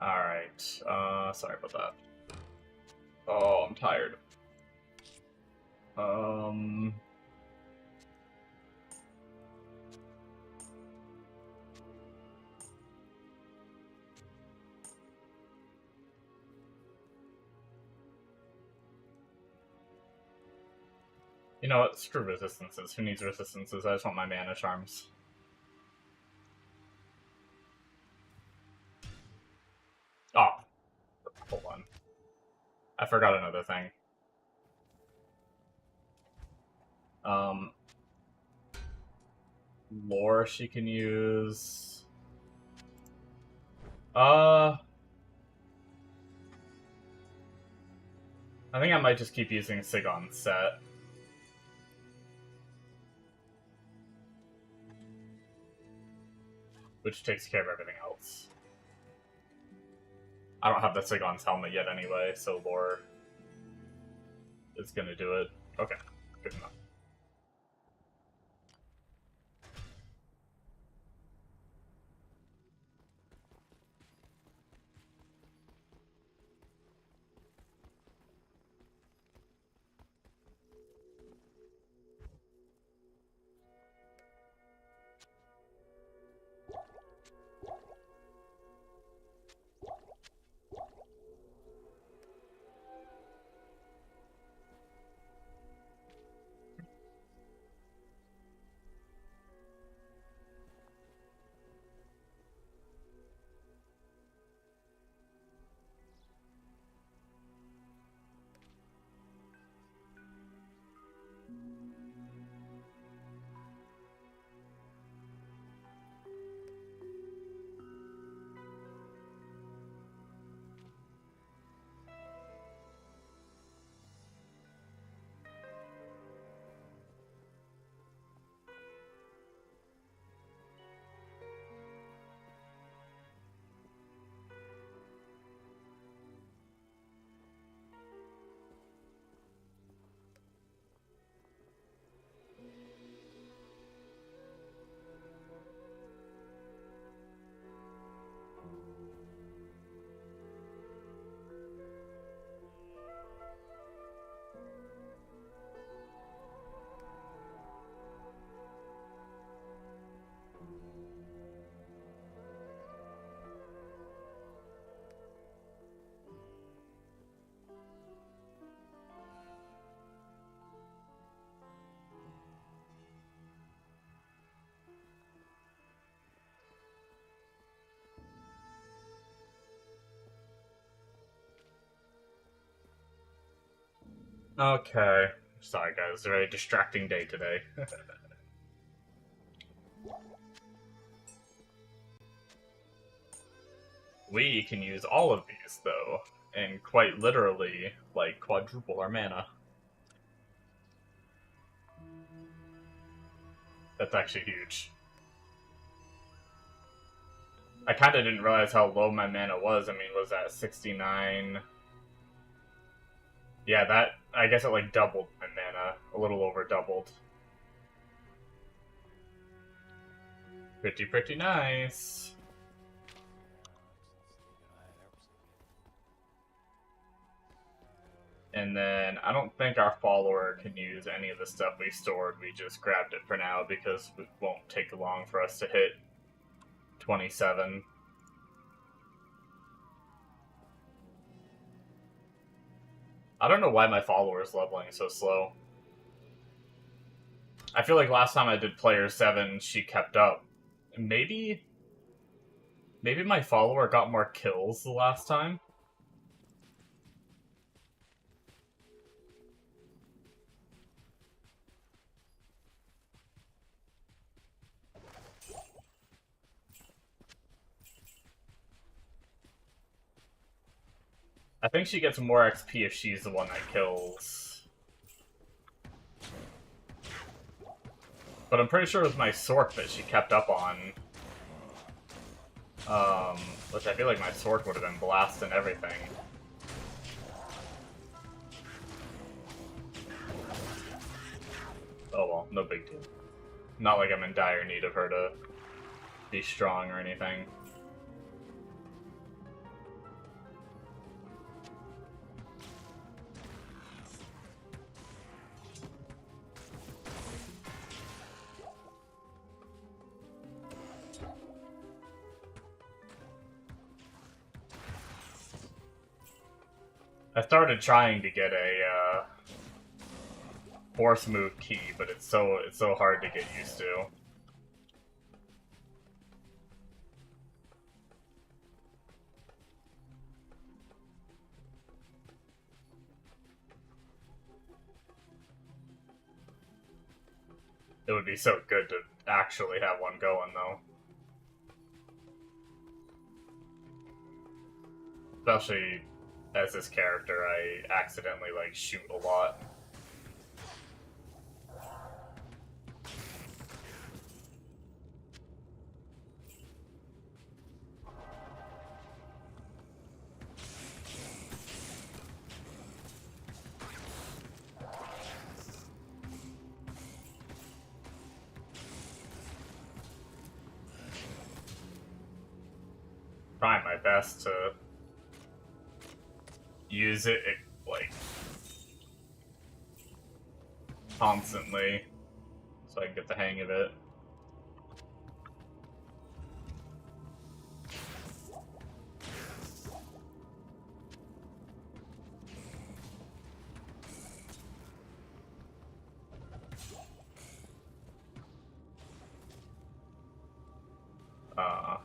Alright, sorry about that. Oh, I'm tired. You know what? Screw resistances. Who needs resistances? I just want my mana charms. Oh, hold on. I forgot another thing. Lore she can use. I think I might just keep using Sigon's set. Which takes care of everything else. I don't have the Sigon's helmet yet anyway, so Lore is gonna do it. Okay, good enough. Okay. Sorry guys, it's a very distracting day today. We can use all of these, though, and quite literally, like, quadruple our mana. That's actually huge. I kinda didn't realize how low my mana was. I mean, was that 69? Yeah, that, I guess it, like, doubled my mana. A little over doubled. Pretty nice. And then, I don't think our follower can use any of the stuff we stored. We just grabbed it for now because it won't take long for us to hit 27. I don't know why my follower is leveling so slow. I feel like last time I did player 7, she kept up. Maybe my follower got more kills the last time? I think she gets more XP if she's the one that kills. But I'm pretty sure it was my sword that she kept up on. Which I feel like my sword would have been blasting everything. Oh well, no big deal. Not like I'm in dire need of her to be strong or anything. I started trying to get a force move key, but it's so hard to get used to. It would be so good to actually have one going, though. Especially as this character, I accidentally, like, shoot a lot. Trying my best to use it, like, constantly, so I can get the hang of it. Uh,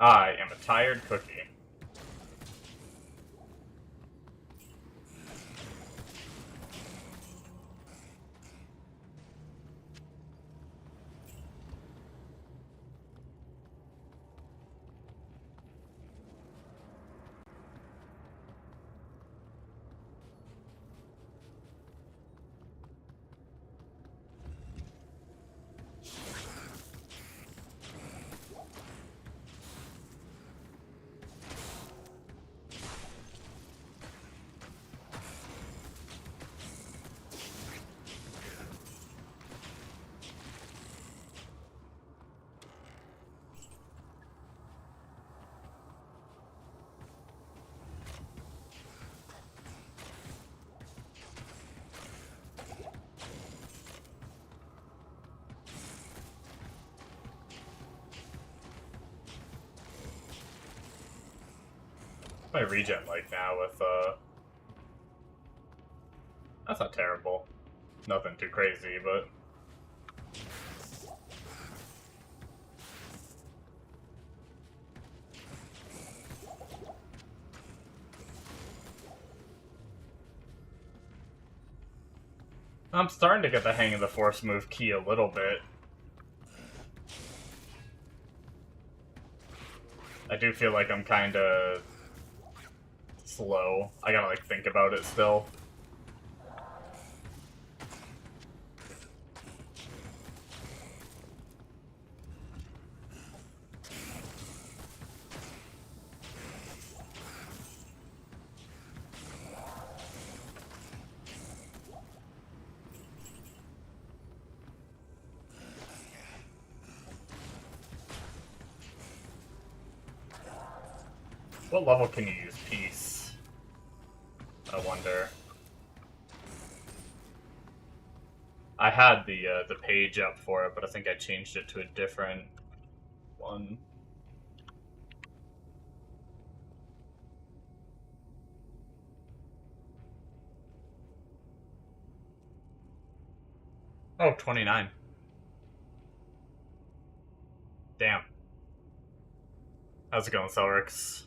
I am a tired cookie. My regen like now with that's not terrible. Nothing too crazy, but I'm starting to get the hang of the force move key a little bit. I do feel like I'm kinda slow. I gotta like think about it still. What level can you use peace? I wonder. I had the page up for it, but I think I changed it to a different one. Oh, 29. Damn. How's it going, Celrix?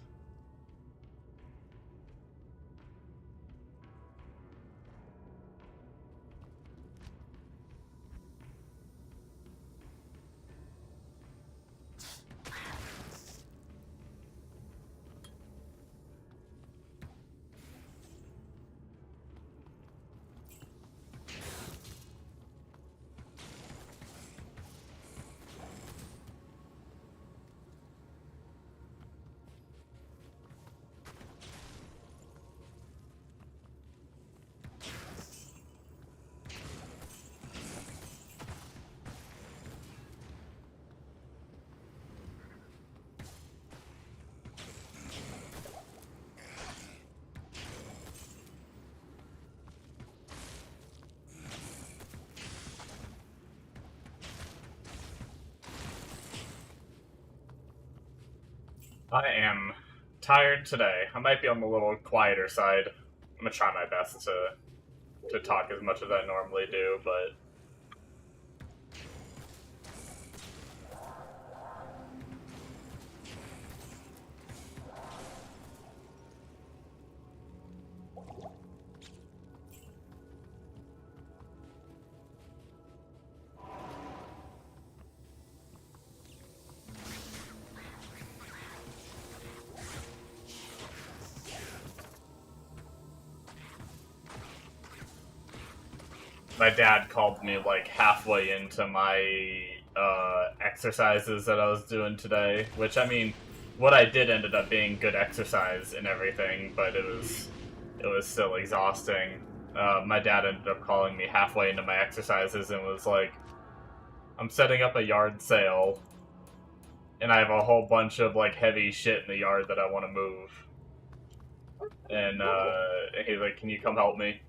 I am tired today. I might be on the little quieter side. I'm gonna try my best to talk as much as I normally do, but my dad called me like halfway into my exercises that I was doing today, which I mean, what I did ended up being good exercise and everything, but it was still exhausting. My dad ended up calling me halfway into my exercises and was like, "I'm setting up a yard sale, and I have a whole bunch of like heavy shit in the yard that I want to move." And he's like, "Can you come help me?"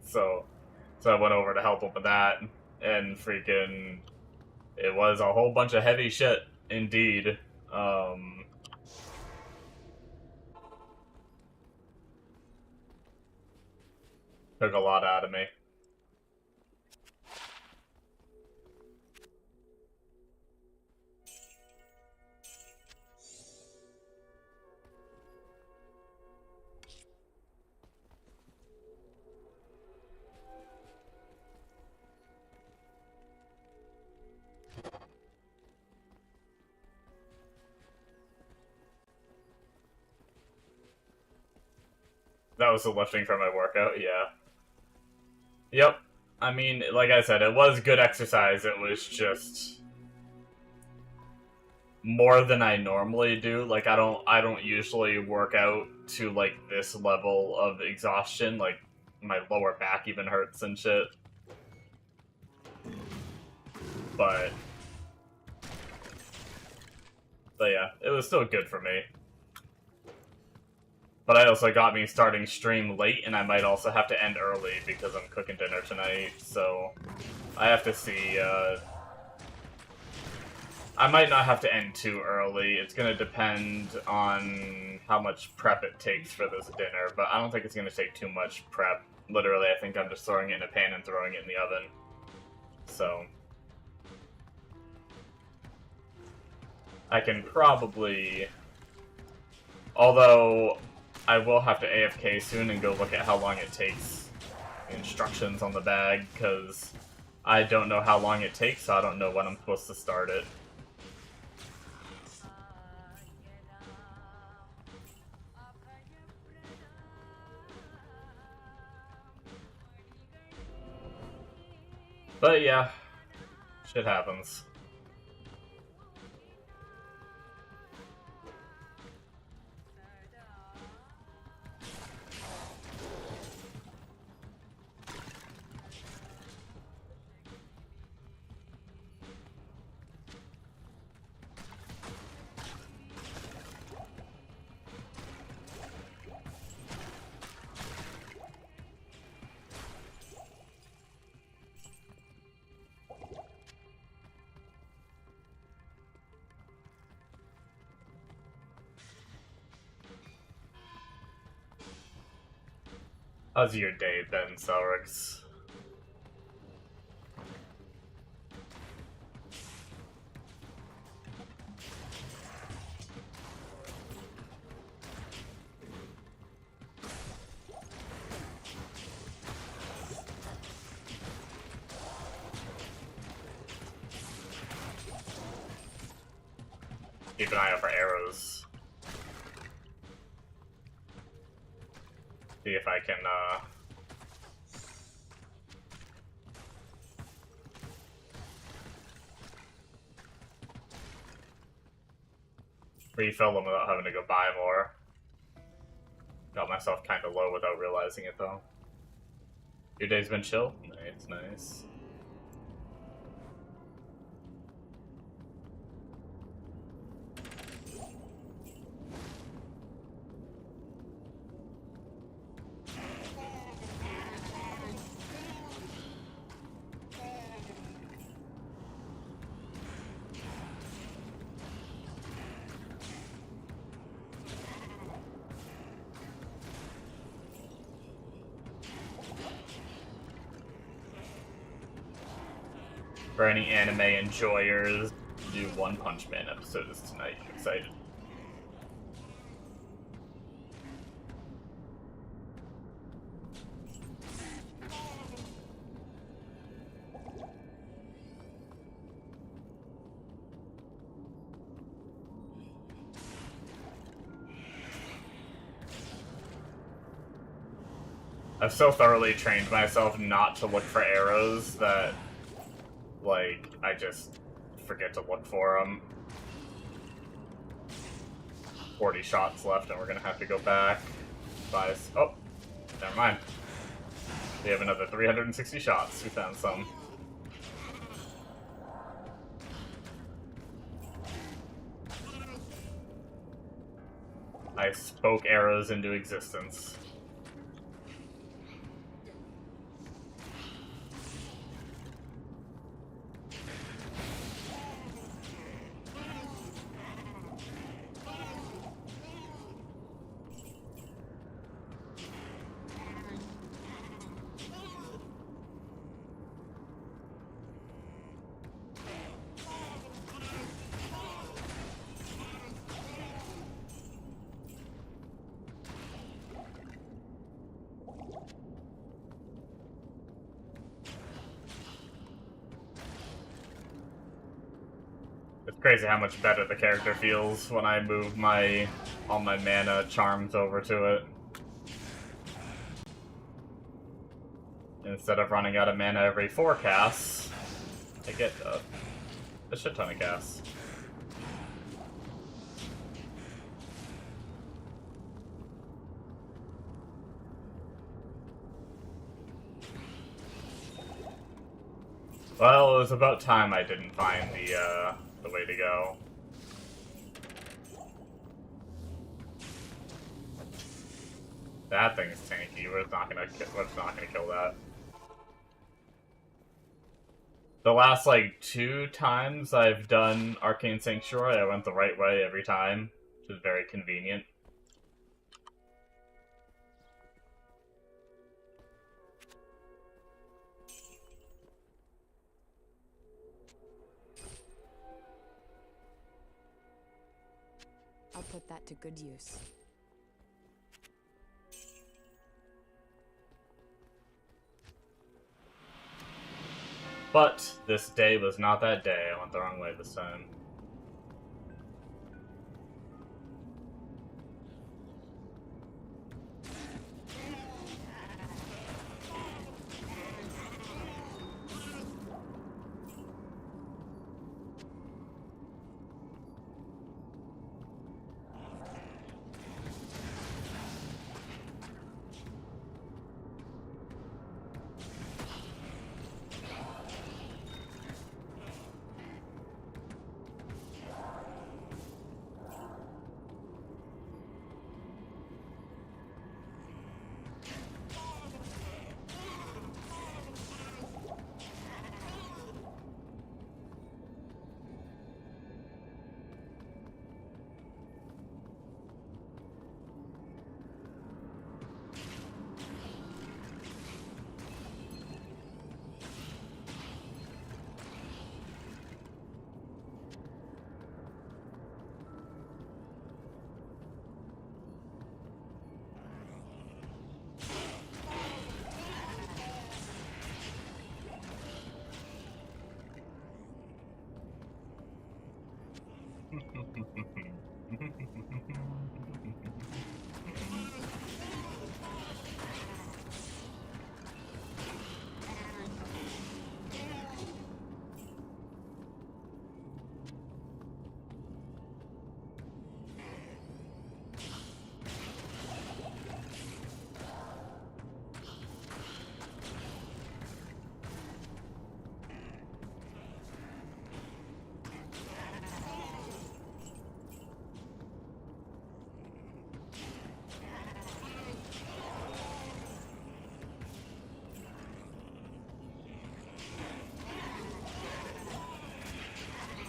So So I went over to help him with that, and freaking, it was a whole bunch of heavy shit, indeed. Um, Took a lot out of me. That was the lifting from my workout, yeah. Yep. I mean, like I said, it was good exercise. It was just more than I normally do. Like I don't usually work out to like this level of exhaustion. Like my lower back even hurts and shit. But but yeah, it was still good for me. But I also got me starting stream late, and I might also have to end early because I'm cooking dinner tonight, so I have to see, I might not have to end too early. It's gonna depend on how much prep it takes for this dinner, but I don't think it's gonna take too much prep. Literally, I think I'm just throwing it in a pan and throwing it in the oven. So I can probably... Although, I will have to AFK soon and go look at how long it takes. Instructions on the bag, because I don't know how long it takes, so I don't know when I'm supposed to start it. But yeah, shit happens. How's your day been, Celrix? Keep an eye out for arrows. See if I can, refill them without having to go buy more. Got myself kind of low without realizing it, though. Your day's been chill? Nice, nice. For any anime enjoyers, do One Punch Man episodes tonight. I'm excited. I've so thoroughly trained myself not to look for arrows that, like, I just forget to look for them. 40 shots left, and we're gonna have to go back. Oh, never mind. We have another 360 shots. We found some. I spoke arrows into existence. It's crazy how much better the character feels when I move all my mana charms over to it. Instead of running out of mana every 4 casts, I get a shit ton of casts. Well, it was about time I didn't find the way to go. That thing's tanky. We're not gonna kill that. The last, like, 2 times I've done Arcane Sanctuary, I went the right way every time, which is very convenient. I'll put that to good use. But this day was not that day. I went the wrong way this time.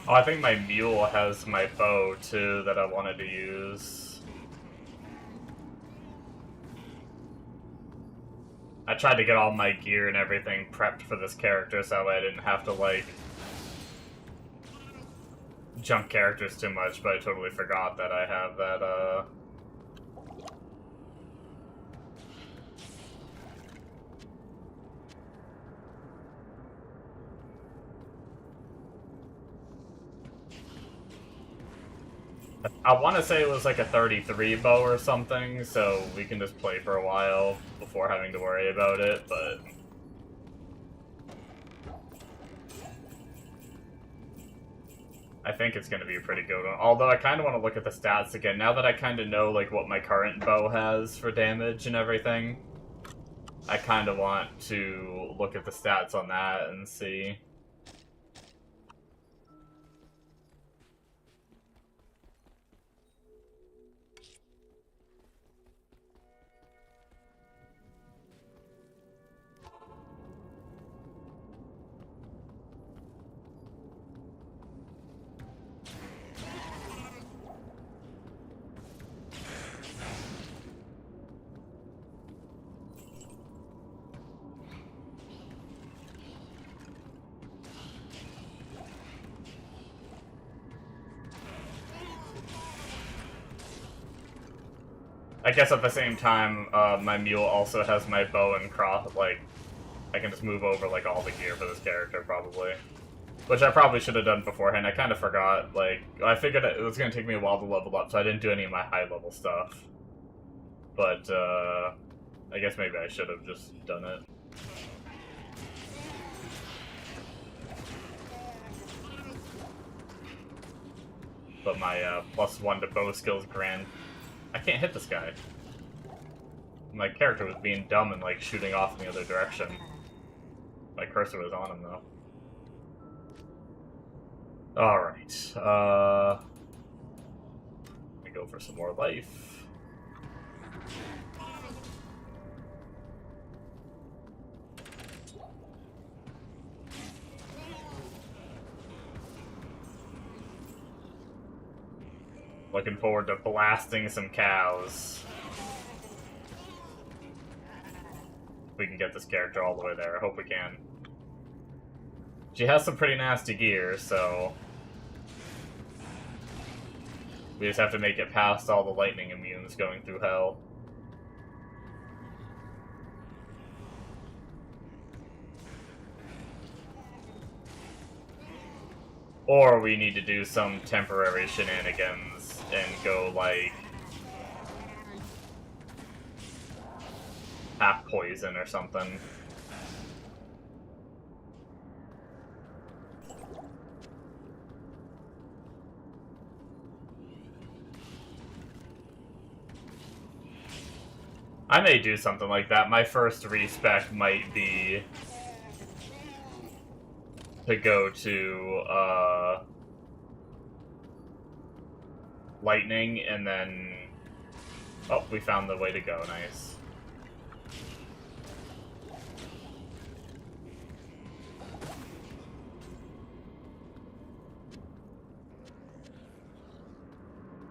Oh, I think my mule has my bow, too, that I wanted to use. I tried to get all my gear and everything prepped for this character so I didn't have to, like, jump characters too much, but I totally forgot that I have that, I want to say it was like a 33 bow or something, so we can just play for a while before having to worry about it, but... I think it's going to be a pretty good one. Although I kind of want to look at the stats again, now that I kind of know like what my current bow has for damage and everything. I kind of want to look at the stats on that and see... I guess at the same time, my mule also has my bow and cross, like, I can just move over, like, all the gear for this character, probably. Which I probably should have done beforehand. I kind of forgot, like, I figured it was going to take me a while to level up, so I didn't do any of my high-level stuff. But, I guess maybe I should have just done it. But my, +1 to bow skills grand... I can't hit this guy. My character was being dumb and, like, shooting off in the other direction. My cursor was on him, though. Alright, let me go for some more life. Looking forward to blasting some cows. We can get this character all the way there. I hope we can. She has some pretty nasty gear, so... we just have to make it past all the lightning immunes going through hell. Or we need to do some temporary shenanigans and go, like, half poison or something. I may do something like that. My first respec might be to go to, lightning, and then... oh, we found the way to go. Nice.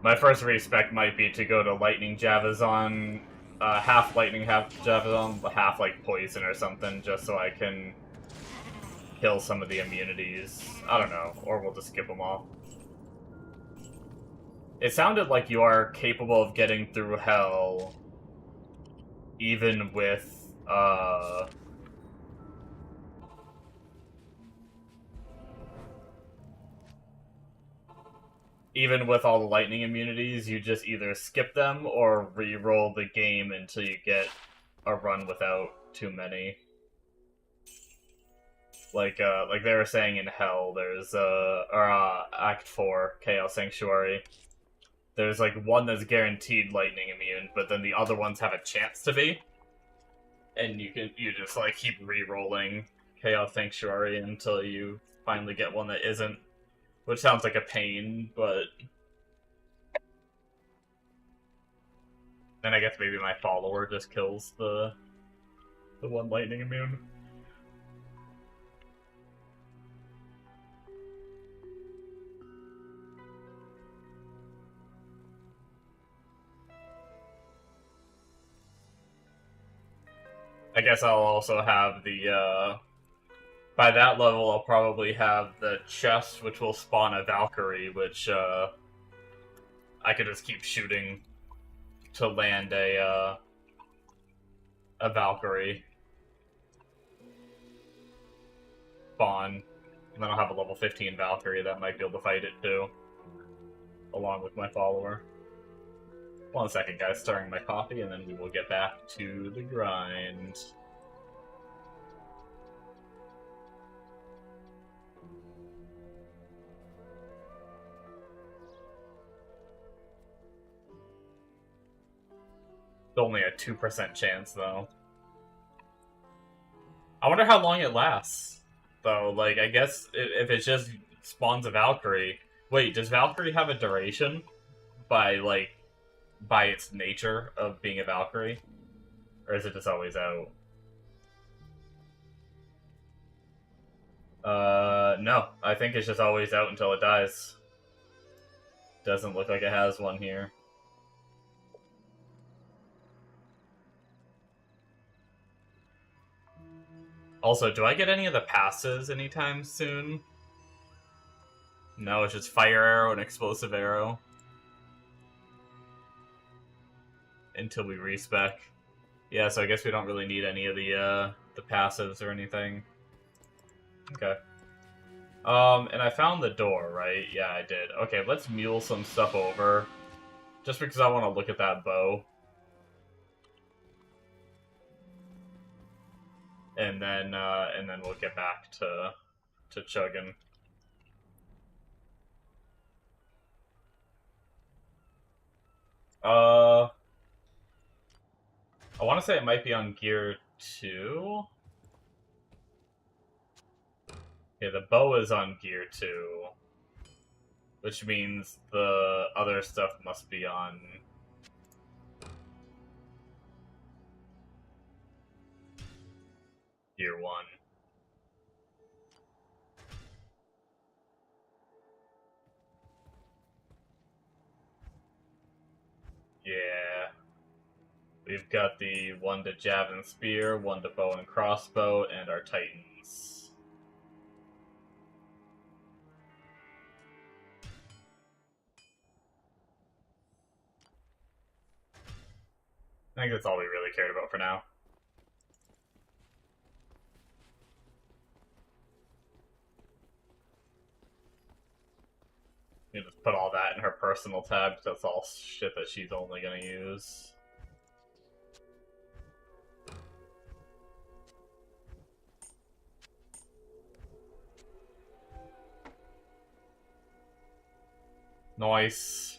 My first respec might be to go to lightning Javazon, half lightning, half Javazon, half, like, poison or something, just so I can kill some of the immunities. I don't know, or we'll just skip them all. It sounded like you are capable of getting through hell even with, even with all the lightning immunities. You just either skip them or re-roll the game until you get a run without too many. Like they were saying in Hell, there's, Act 4, Chaos Sanctuary. There's, like, one that's guaranteed lightning immune, but then the other ones have a chance to be. And you just, like, keep re-rolling Chaos Sanctuary until you finally get one that isn't. Which sounds like a pain, but... then I guess maybe my follower just kills the one lightning immune. I guess I'll also have the, by that level, I'll probably have the chest, which will spawn a Valkyrie, which, I could just keep shooting to land a Valkyrie spawn. And then I'll have a level 15 Valkyrie that might be able to fight it too, along with my follower. 1 second, guys, stirring my coffee, and then we will get back to the grind. It's only a 2% chance, though. I wonder how long it lasts, though. Like, I guess if it just spawns a Valkyrie... Wait, does Valkyrie have a duration? By its nature of being a Valkyrie? Or is it just always out? No. I think it's just always out until it dies. Doesn't look like it has one here. Also, do I get any of the passes anytime soon? No, it's just Fire Arrow and Explosive Arrow. Until we respec. Yeah, so I guess we don't really need any of the passives or anything. Okay. And I found the door, right? Yeah, I did. Okay, let's mule some stuff over. Just because I want to look at that bow. And then we'll get back to chugging. I want to say it might be on gear 2. Yeah, the bow is on gear 2. Which means the other stuff must be on... gear 1. Yeah. We've got the 1 to jab and spear, 1 to bow and crossbow, and our titans. I think that's all we really cared about for now. You just put all that in her personal tab, because that's all shit that she's only gonna use. Nice.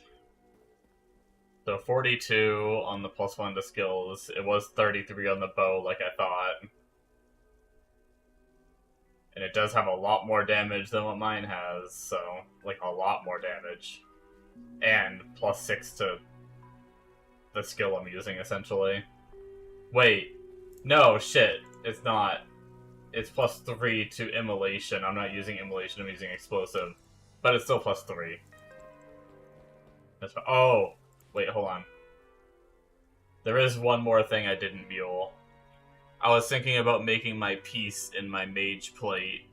So 42 on the +1 to skills. It was 33 on the bow, like I thought. And it does have a lot more damage than what mine has, so, like, a lot more damage. And +6 to the skill I'm using, essentially. Wait. No, shit. It's not. It's +3 to immolation. I'm not using immolation, I'm using explosive. But it's still +3. That's fine. Oh! Wait, hold on. There is one more thing I didn't mule. I was thinking about making my piece in my mage plate.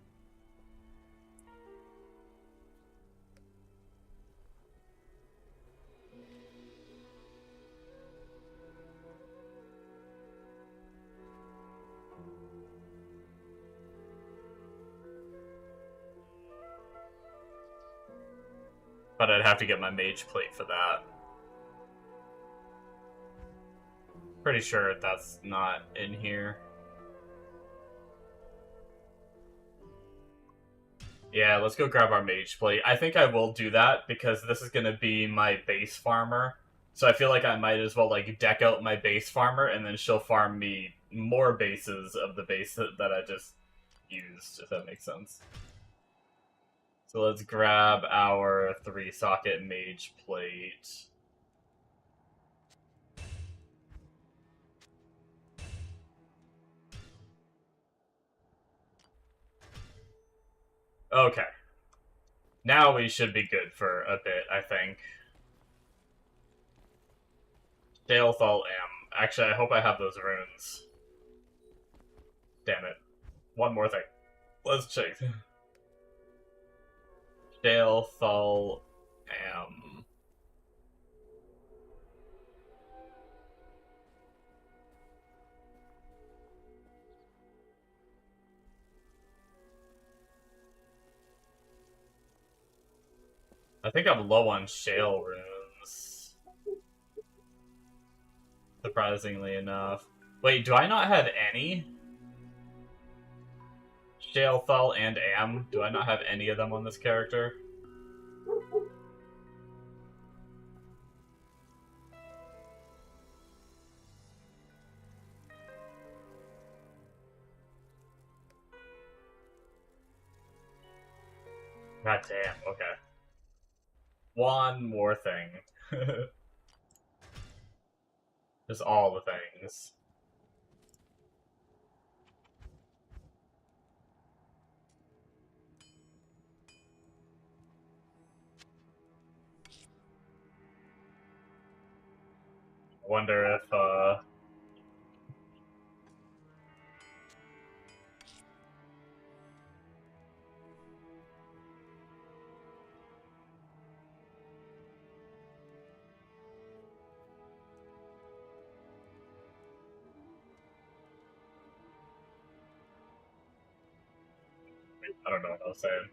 But I'd have to get my mage plate for that. Pretty sure that's not in here. Yeah, let's go grab our mage plate. I think I will do that because this is going to be my base farmer. So I feel like I might as well like deck out my base farmer and then she'll farm me more bases of the base that I just used, if that makes sense. So let's grab our 3-socket mage plate. Okay. Now we should be good for a bit, I think. Dalethal M. Actually, I hope I have those runes. Damn it. One more thing. Let's check. Shale, Thal, Am. I think I'm low on shale runes. Surprisingly enough. Wait, do I not have any? Shale, Thal, and Am. Do I not have any of them on this character? God damn, okay. One more thing. Just all the things. I wonder if, I don't know what I was saying.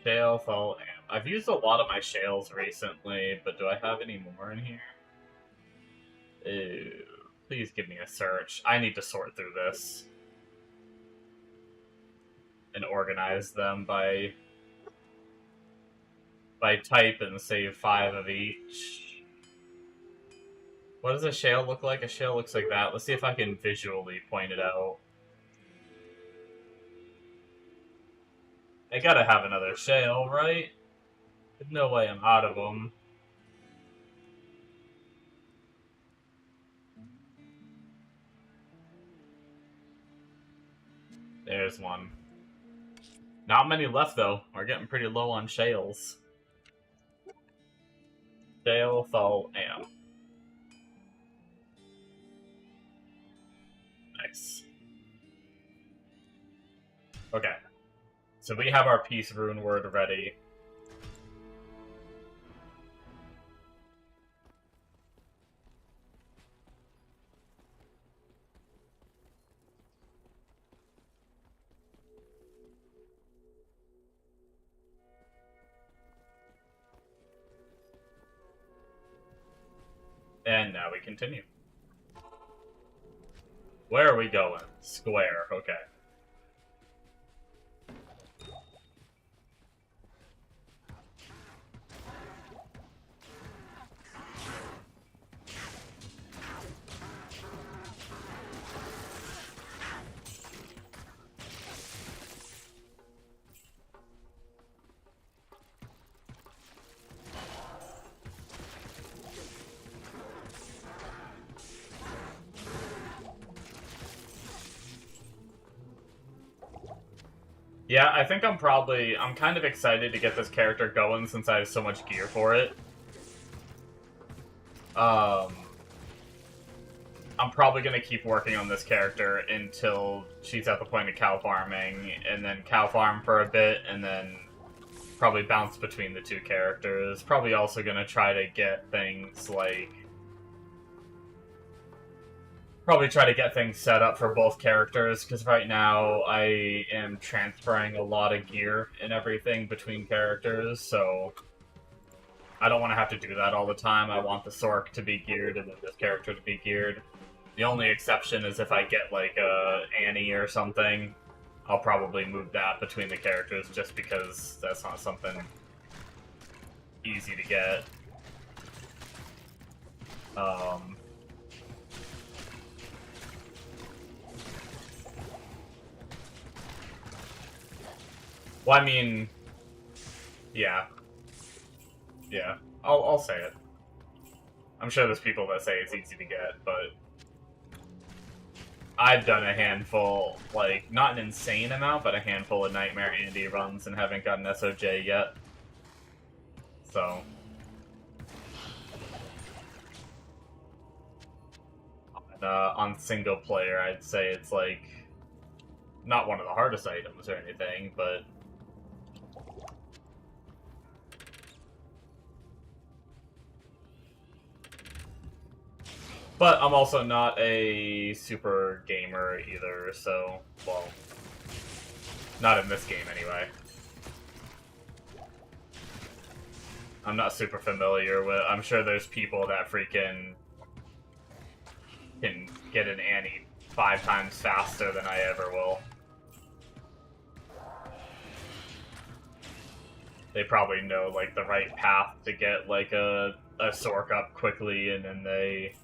Shale, Thal, Am. I've used a lot of my shales recently, but do I have any more in here? Ew. Please give me a search. I need to sort through this. And organize them by type and save 5 of each. What does a shale look like? A shale looks like that. Let's see if I can visually point it out. I gotta have another shale, right? There's no way I'm out of them. There's one. Not many left, though. We're getting pretty low on shales. Shale, Thal, Am. Nice. Okay. So we have our peace rune word ready. And now we continue. Where are we going? Square, okay. Yeah, I think I'm kind of excited to get this character going since I have so much gear for it. I'm probably going to keep working on this character until she's at the point of cow farming, and then cow farm for a bit, and then probably bounce between the two characters. Probably also going to try to get things like... Probably try to get things set up for both characters, because right now I am transferring a lot of gear and everything between characters, so I don't want to have to do that all the time. I want the Sork to be geared and then this character to be geared. The only exception is if I get, like, Annie or something, I'll probably move that between the characters just because that's not something easy to get. Well, I mean, yeah. Yeah, I'll say it. I'm sure there's people that say it's easy to get, but I've done a handful, like, not an insane amount, but a handful of Nightmare Andy runs and haven't gotten SOJ yet. So. On single player, I'd say it's like not one of the hardest items or anything, but I'm also not a super gamer either, so, well, not in this game anyway. I'm not super familiar with. I'm sure there's people that freaking can get an Annie 5 times faster than I ever will. They probably know like the right path to get like a Sork up quickly, and then they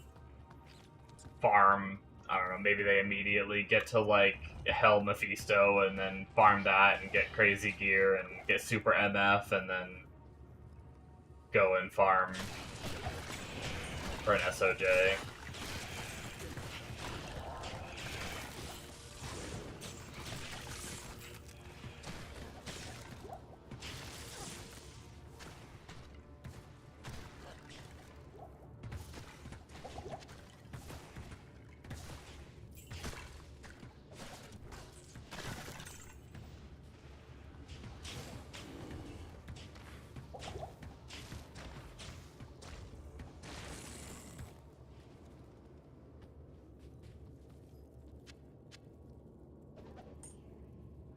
farm. I don't know. Maybe they immediately get to like Hell Mephisto and then farm that and get crazy gear and get super MF and then go and farm for an SOJ.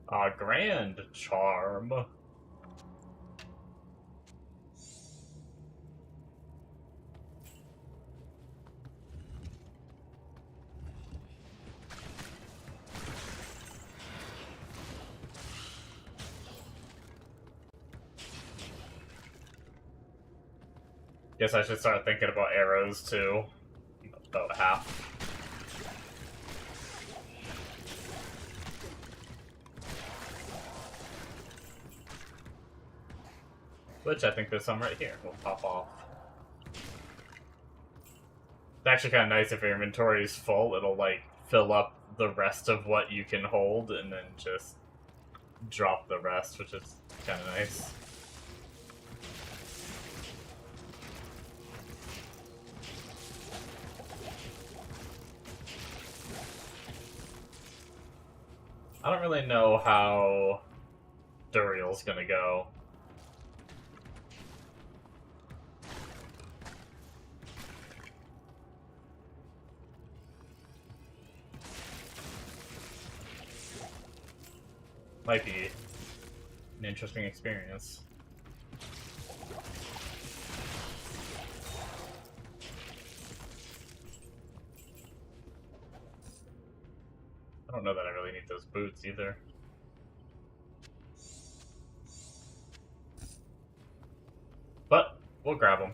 A grand charm. Guess I should start thinking about arrows too. About half. Which I think there's some right here. We'll pop off. It's actually kind of nice if your inventory is full, it'll like fill up the rest of what you can hold and then just drop the rest, which is kind of nice. I don't really know how Duriel's gonna go. Might be an interesting experience. I don't know that I really need those boots either. But we'll grab them.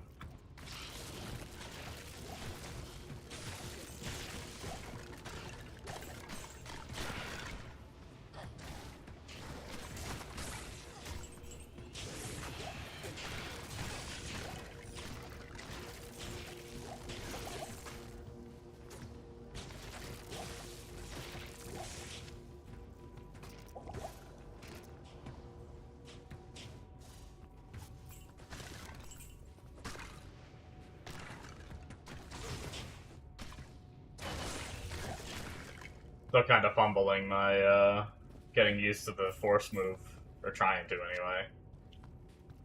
Still kind of fumbling my, getting used to the force move, or trying to anyway.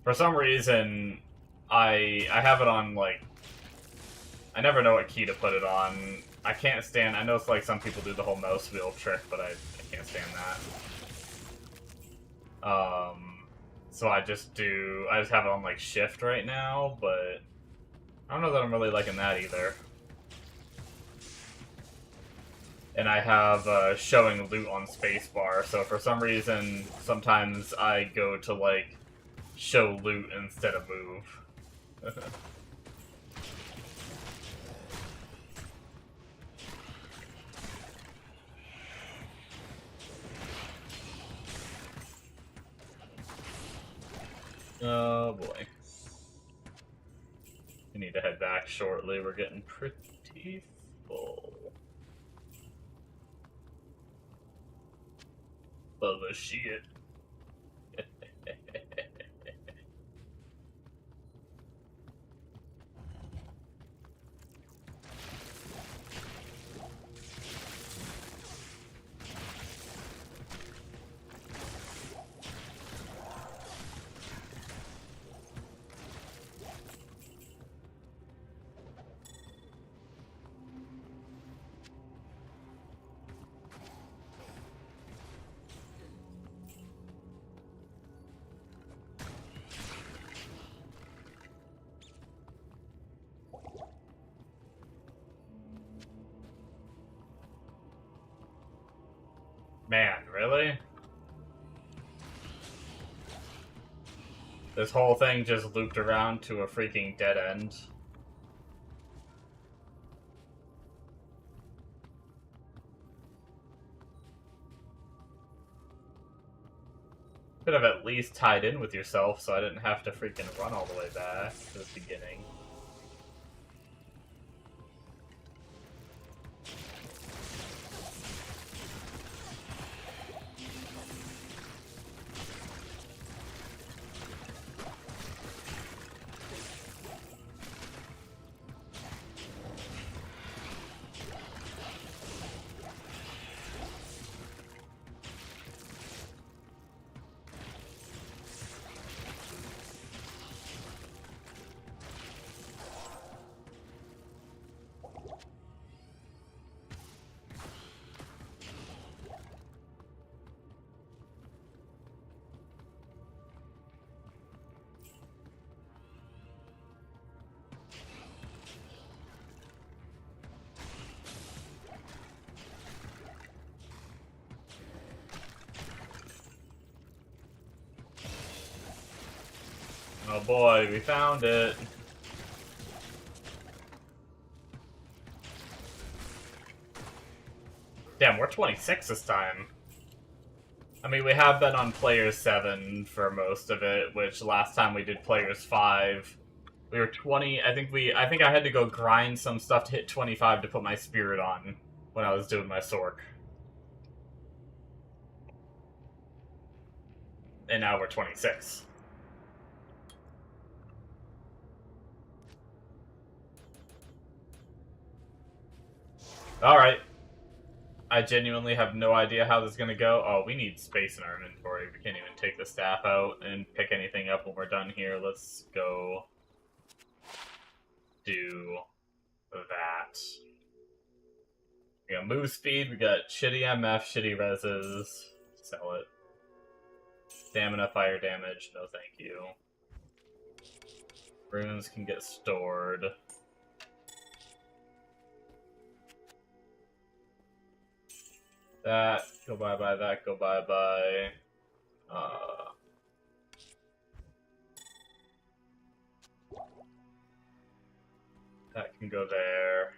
For some reason, I have it on, like, I never know what key to put it on. I can't stand, I know it's like some people do the whole mouse wheel trick, but I can't stand that. So I just have it on, like, shift right now, but I don't know that I'm really liking that either. And I have showing loot on spacebar, so for some reason, sometimes I go to, like, show loot instead of move. Oh boy. We need to head back shortly, we're getting pretty full. Of a shit. Man, really? This whole thing just looped around to a freaking dead end. Could have at least tied in with yourself so I didn't have to freaking run all the way back to the beginning. Oh boy, we found it. Damn, we're 26 this time. I mean, we have been on Players 7 for most of it, which last time we did Players 5, we were 20. I think I had to go grind some stuff to hit 25 to put my spirit on when I was doing my Sork. And now we're 26. Alright. I genuinely have no idea how this is going to go. Oh, we need space in our inventory. We can't even take the staff out and pick anything up when we're done here. Let's go do that. We got move speed, we got shitty MF, shitty reses. Sell it. Stamina, fire damage, no thank you. Runes can get stored. That, go bye-bye, that, go bye-bye. That can go there.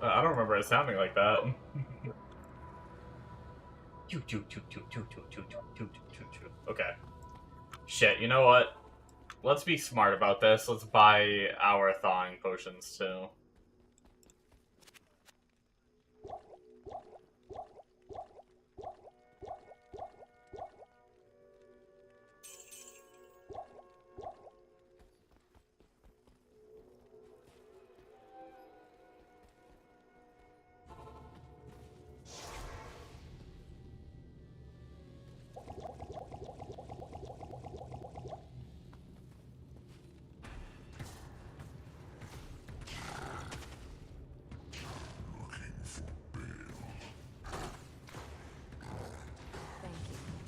I don't remember it sounding like that. Okay. Shit, you know what? Let's be smart about this. Let's buy our thawing potions too.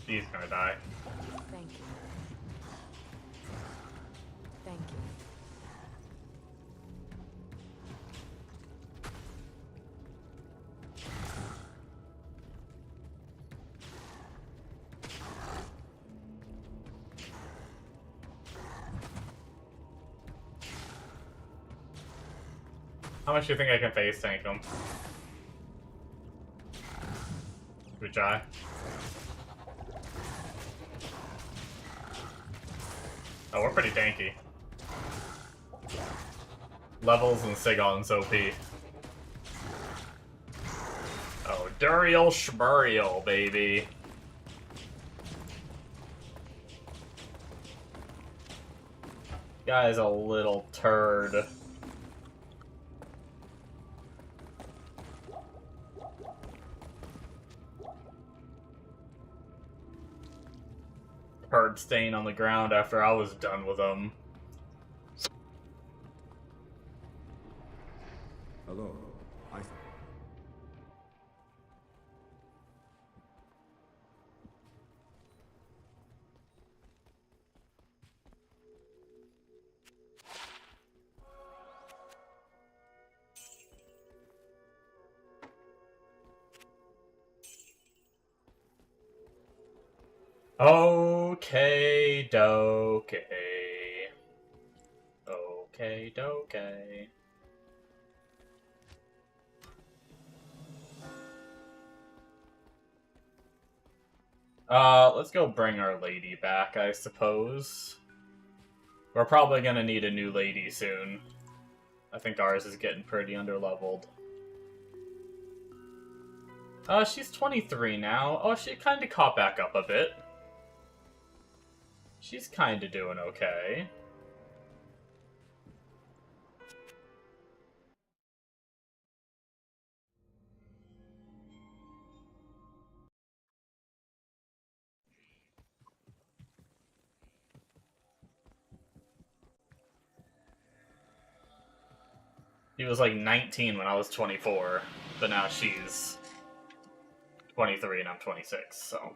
He's gonna die. Thank you. Thank you. How much do you think I can face tank him? Should we try? Oh, we're pretty tanky. Levels and Sigon's OP. Oh, Duriel Schmuriel, baby. Guy's a little turd. turd stain on the ground after I was done with them. Hello. Okay, doke. Okay, doke. Let's go bring our lady back, I suppose. We're probably gonna need a new lady soon. I think ours is getting pretty underleveled. She's 23 now. Oh, she kinda caught back up a bit. She's kinda doing okay. She was like 19 when I was 24, but now she's 23 and I'm 26, so...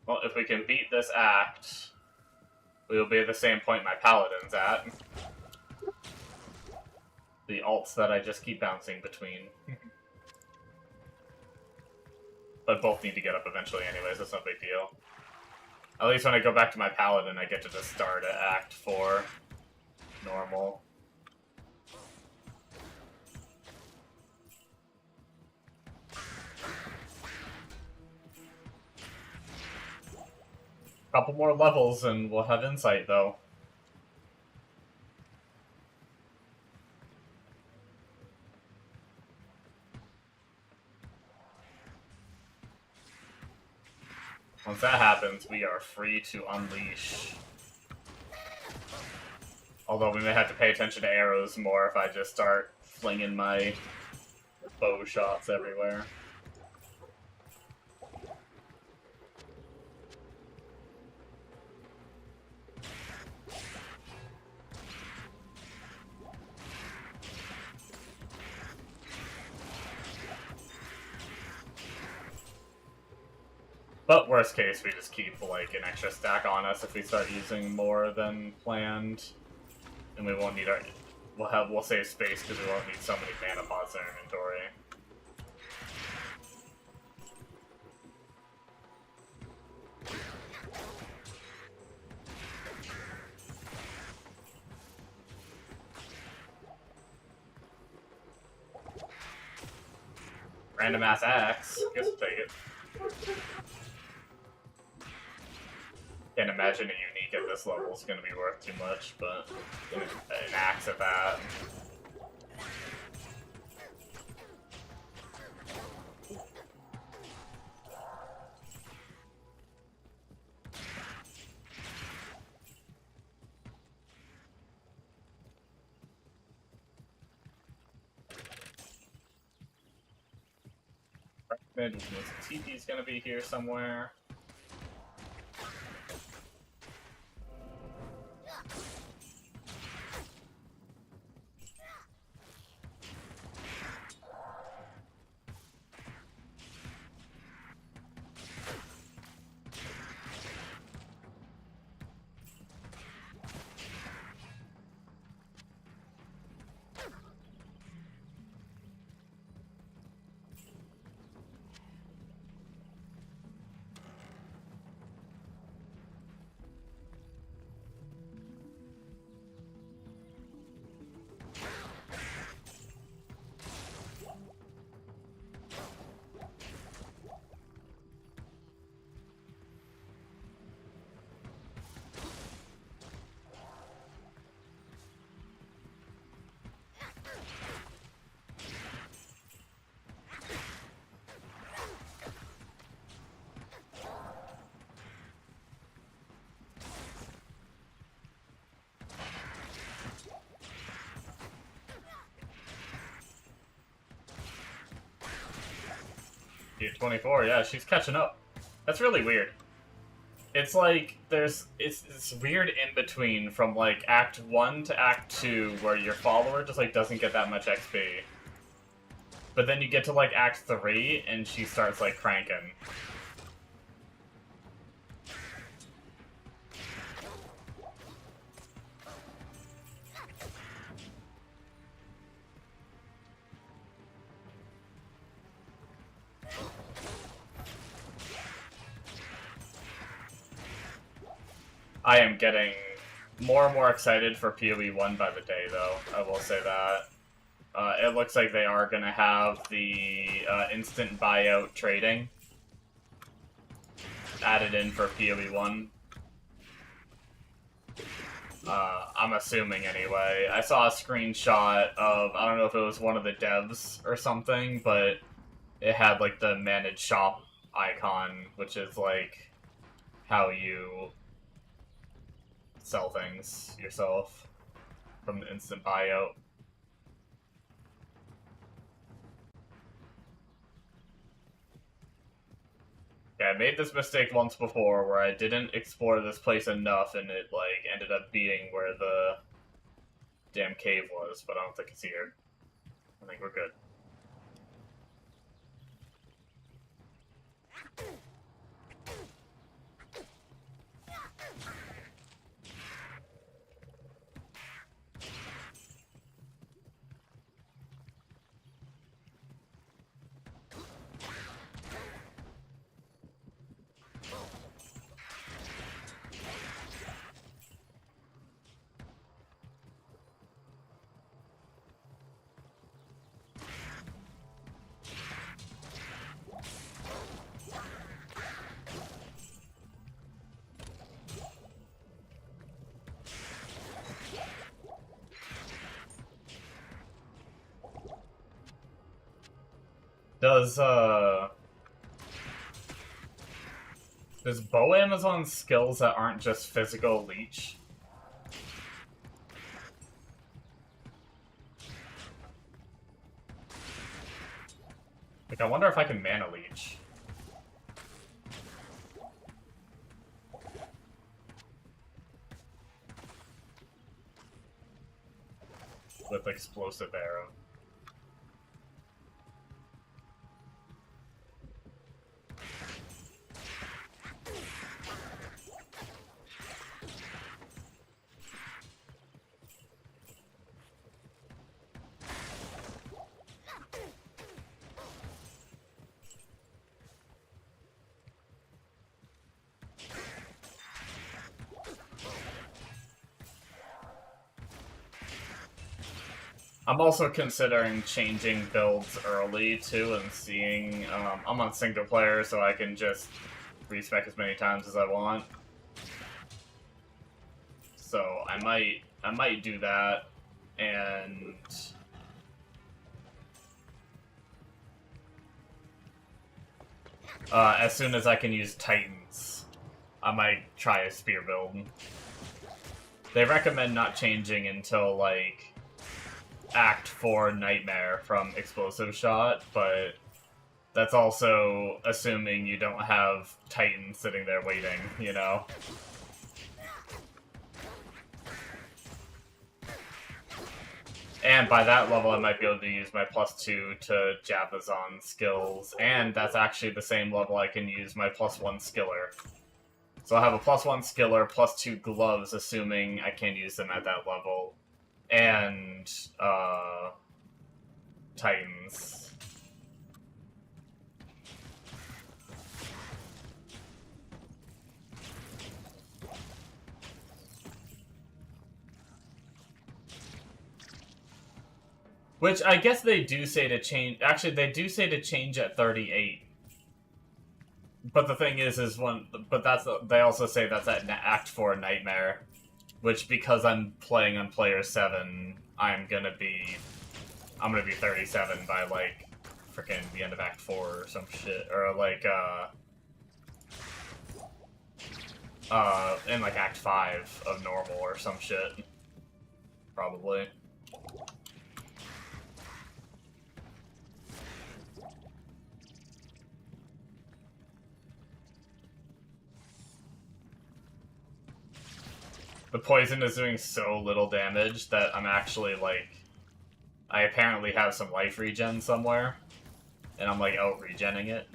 Well, if we can beat this act, we will be at the same point my paladin's at. The alts that I just keep bouncing between. But both need to get up eventually anyways, that's no big deal. At least when I go back to my paladin, I get to just start at Act 4. Normal. Couple more levels and we'll have insight, though. Once that happens, we are free to unleash. Although we may have to pay attention to arrows more if I just start flinging my bow shots everywhere. But worst case, we just keep like an extra stack on us if we start using more than planned, and we won't need our. We'll save space because we won't need so many mana pots in our inventory. Random ass axe. Guess we'll take it. Can't imagine a unique at this level is going to be worth too much, but an axe at that. TP's going to be here somewhere. At 24, yeah, she's catching up. That's really weird. It's like it's weird in between from like Act 1 to Act 2 where your follower just like doesn't get that much XP. But then you get to like Act 3 and she starts like cranking. I am getting more and more excited for PoE 1 by the day, though. I will say that. It looks like they are going to have the instant buyout trading added in for PoE 1. I'm assuming, anyway. I saw a screenshot of, I don't know if it was one of the devs or something, but it had, like, the manage shop icon, which is, like, how you sell things yourself from the instant buyout. Yeah, I made this mistake once before where I didn't explore this place enough and it, like, ended up being where the damn cave was, but I don't think it's here. I think we're good. Does Bow Amazon skills that aren't just physical leech? Like, I wonder if I can mana leech. With explosive arrow. I'm also considering changing builds early, too, and seeing... I'm on single player, so I can just respec as many times as I want. So I might do that, and... as soon as I can use Titans, I might try a spear build. They recommend not changing until, like... Act 4 Nightmare from Explosive Shot, but that's also assuming you don't have Titan sitting there waiting, you know? And by that level, I might be able to use my +2 to Japazon skills, and that's actually the same level I can use my +1 skiller. So I have a +1 skiller, +2 gloves, assuming I can use them at that level. And, Titans. Which, I guess they do say to change... Actually, they do say to change at 38. But the thing is when... But that's... They also say that's at Act 4 Nightmare. Which, because I'm playing on player 7, I'm gonna be 37 by, like, frickin' the end of Act 4 or some shit. Or, like, in, like, Act 5 of normal or some shit. Probably. The poison is doing so little damage that I'm actually, like... I apparently have some life regen somewhere, and I'm, like, out-regenning it.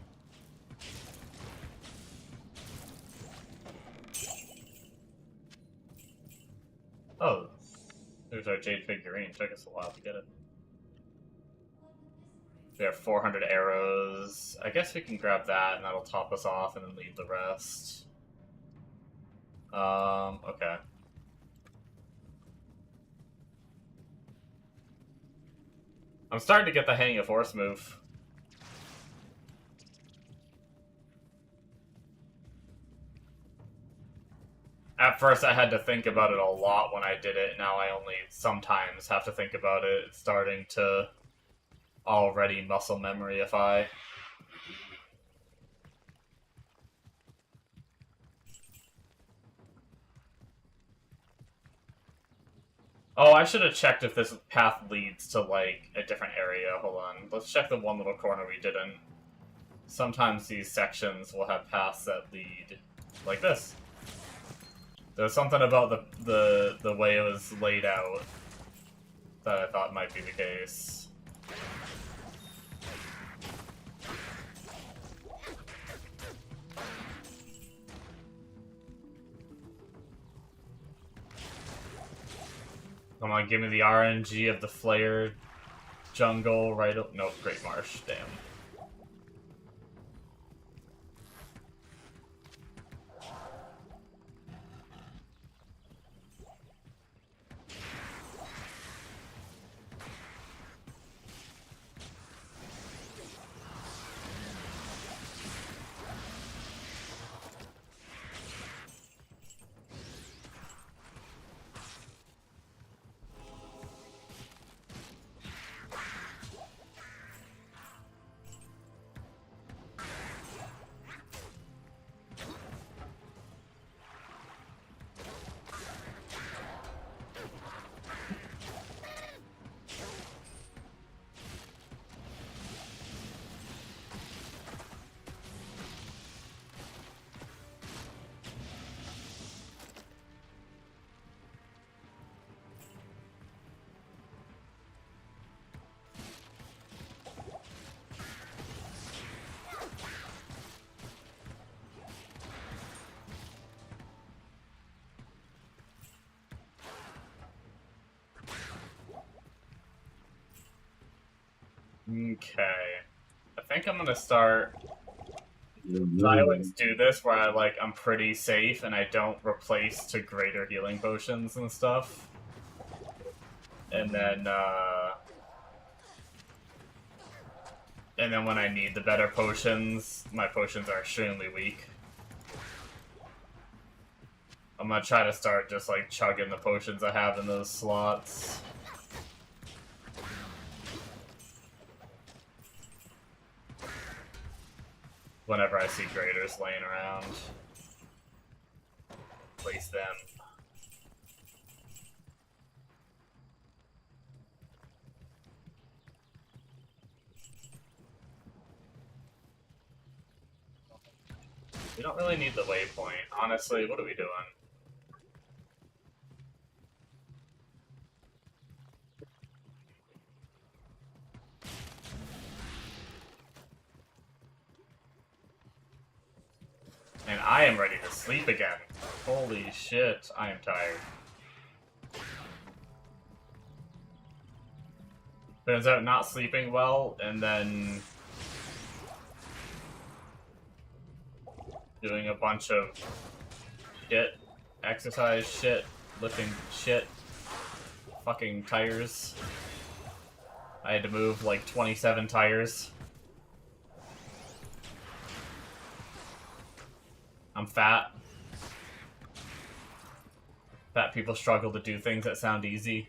Oh, there's our jade figurine. Took us a while to get it. We have 400 arrows. I guess we can grab that, and that'll top us off, and then leave the rest. Okay. I'm starting to get the hang of horse move. At first I had to think about it a lot when I did it, now I only sometimes have to think about it. It's starting to already muscle memoryify. Oh, I should have checked if this path leads to, like, a different area. Hold on. Let's check the one little corner we didn't. Sometimes these sections will have paths that lead like this. There's something about the way it was laid out that I thought might be the case. Come on, give me the RNG of the Flare jungle right up. Nope, Great Marsh, damn. Okay. I think I'm gonna start... I always do this where I'm pretty safe and I don't replace to greater healing potions and stuff. And then when I need the better potions, my potions are extremely weak. I'm gonna try to start just, like, chugging the potions I have in those slots. Whenever I see graders laying around. Place them. We don't really need the waypoint. Honestly, what are we doing? And I am ready to sleep again. Holy shit, I am tired. Turns out not sleeping well, and then doing a bunch of shit, exercise shit, lifting shit, fucking tires. I had to move like 27 tires. I'm fat. Fat people struggle to do things that sound easy.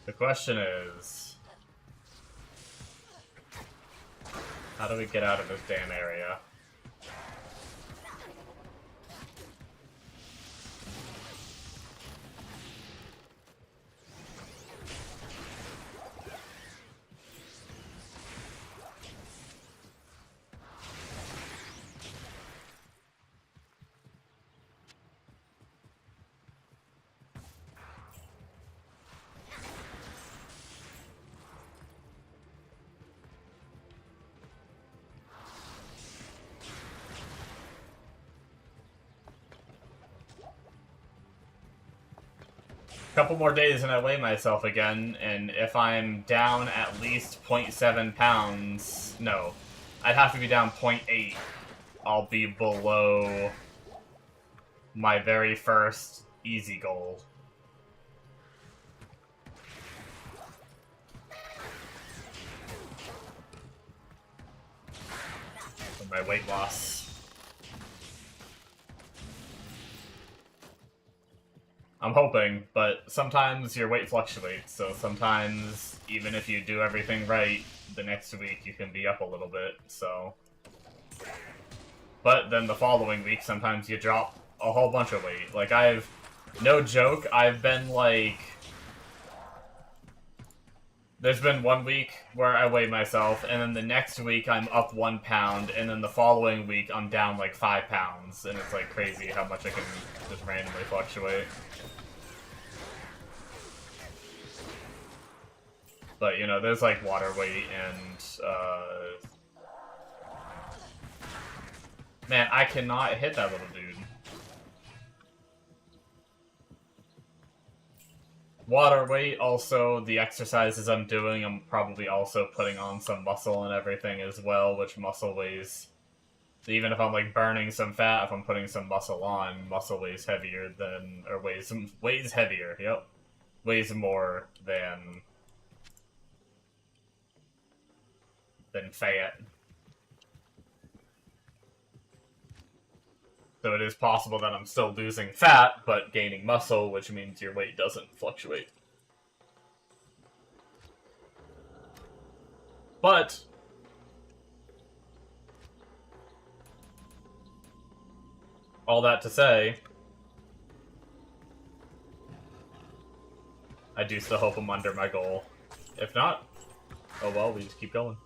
The question is, how do we get out of this damn area? couple more days and I weigh myself again, and if I'm down at least 0.7 pounds, no, I'd have to be down 0.8, I'll be below my very first easy goal. For my weight loss. I'm hoping, but sometimes your weight fluctuates, so sometimes, even if you do everything right, the next week you can be up a little bit, so... But then the following week, sometimes you drop a whole bunch of weight. Like, no joke, I've been, like... There's been 1 week where I weigh myself, and then the next week I'm up 1 pound, and then the following week I'm down, like, 5 pounds, and it's, like, crazy how much I can just randomly fluctuate. But, you know, there's, like, water weight and, Man, I cannot hit that little dude. Water weight, also, the exercises I'm doing, I'm probably also putting on some muscle and everything as well, which muscle weighs... Even if I'm, like, burning some fat, if I'm putting some muscle on, muscle weighs heavier than... Or weighs heavier, yep. Weighs more than fat. So it is possible that I'm still losing fat, but gaining muscle, which means your weight doesn't fluctuate. But all that to say, I do still hope I'm under my goal. If not, oh well, we just keep going.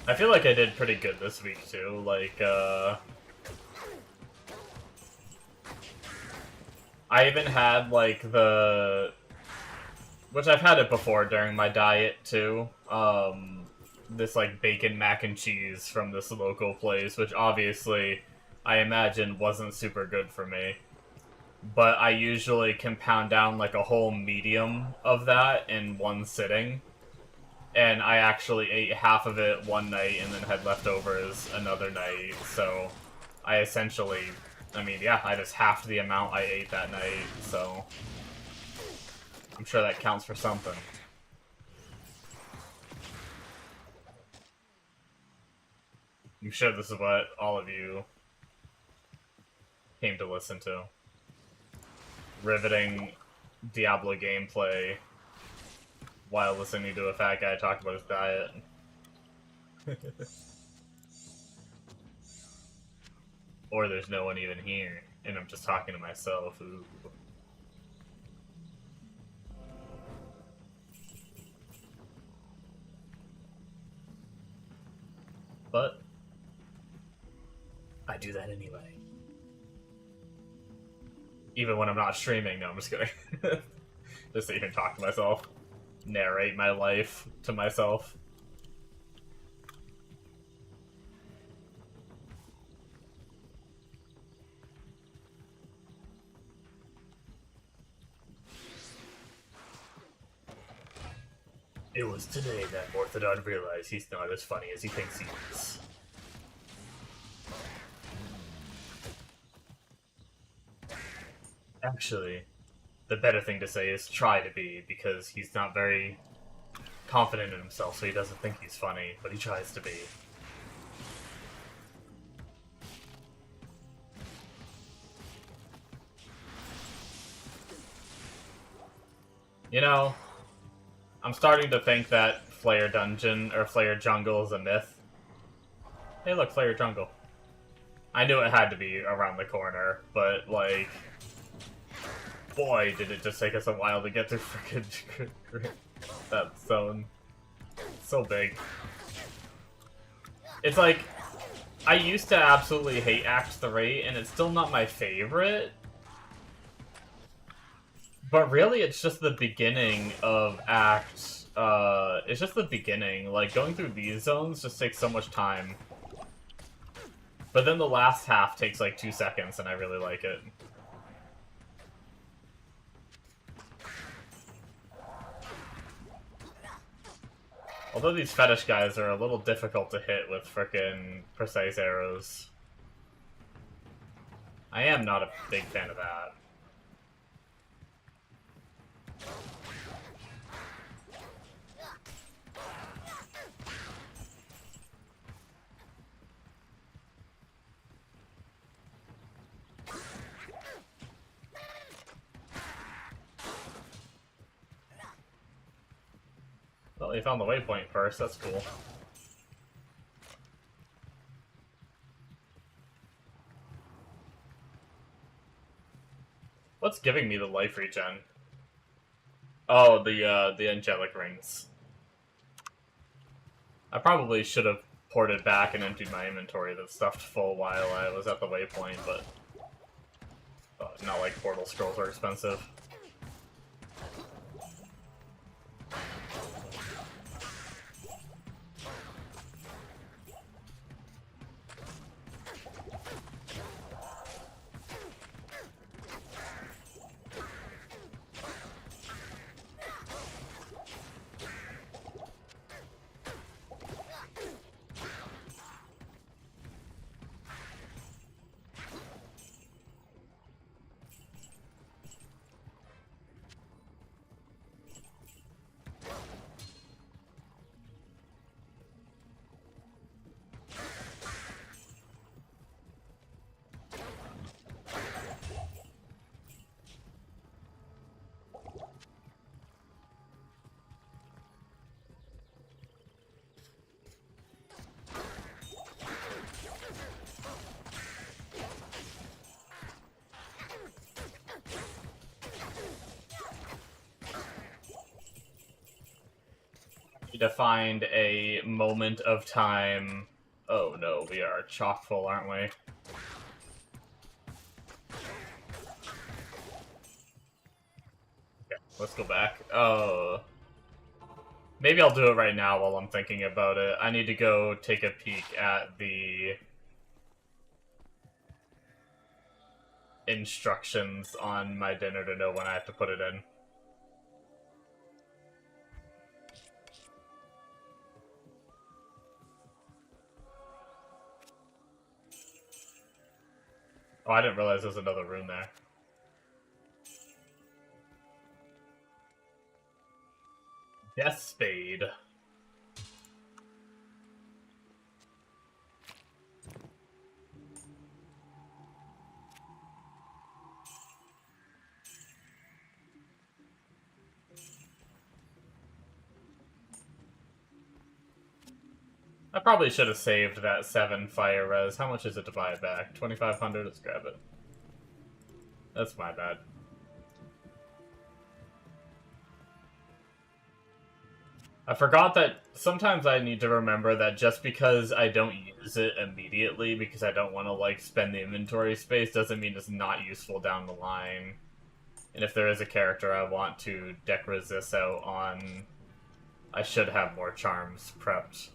I feel like I did pretty good this week, too. Like, I even had, like, which I've had it before during my diet, too. This, like, bacon mac and cheese from this local place, which obviously, I imagine, wasn't super good for me. But I usually can pound down, like, a whole medium of that in one sitting. And I actually ate half of it one night and then had leftovers another night, so I essentially, I mean, yeah, I just halved the amount I ate that night, so I'm sure that counts for something. I'm sure this is what all of you came to listen to. Riveting Diablo gameplay while listening to a fat guy talk about his diet. Or there's no one even here, and I'm just talking to myself. Ooh. But I do that anyway. Even when I'm not streaming. No, I'm just kidding. Just to even talk to myself. Narrate my life to myself. It was today that Orthodon realized he's not as funny as he thinks he is. Actually, the better thing to say is try to be, because he's not very confident in himself, so he doesn't think he's funny, but he tries to be. You know, I'm starting to think that Flare Dungeon, or Flare Jungle is a myth. Hey look, Flare Jungle. I knew it had to be around the corner, but, like... Boy, did it just take us a while to get through frickin' that zone. It's so big. It's like, I used to absolutely hate Act 3, and it's still not my favorite. But really, it's just the beginning of Act it's just the beginning. Like, going through these zones just takes so much time. But then the last half takes like 2 seconds, and I really like it. Although these fetish guys are a little difficult to hit with frickin' precise arrows. I am not a big fan of that. Well, you found the waypoint first, that's cool. What's giving me the life regen? Oh, the angelic rings. I probably should have ported back and emptied my inventory that's stuffed full while I was at the waypoint, but not like portal scrolls are expensive. To find a moment of time. Oh no, we are chock full, aren't we? Okay, let's go back. Oh. Maybe I'll do it right now while I'm thinking about it. I need to go take a peek at the instructions on my dinner to know when I have to put it in. Oh, I didn't realize there's another room there. Death Spade. I probably should have saved that 7 fire res. How much is it to buy it back? 2,500? Let's grab it. That's my bad. I forgot that sometimes I need to remember that just because I don't use it immediately because I don't want to, like, spend the inventory space doesn't mean it's not useful down the line. And if there is a character I want to deck resist out on, I should have more charms prepped.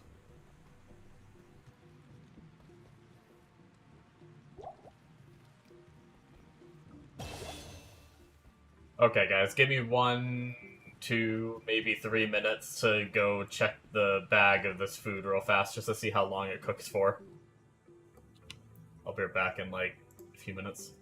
Okay, guys, give me 1, 2, maybe 3 minutes to go check the bag of this food real fast just to see how long it cooks for. I'll be back in, like, a few minutes.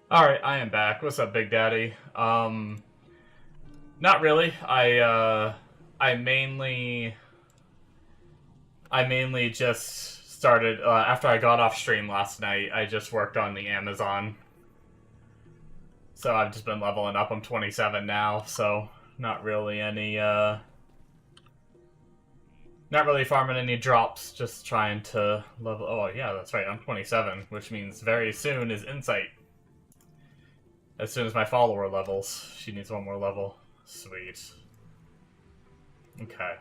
Alright, I am back. What's up, Big Daddy? Not really. I mainly just started, after I got off stream last night, I just worked on the Amazon. So I've just been leveling up. I'm 27 now, so not really any, not really farming any drops, just trying to level. Oh, yeah, that's right, I'm 27, which means very soon is Insight. As soon as my follower levels. She needs one more level. Sweet. Okay.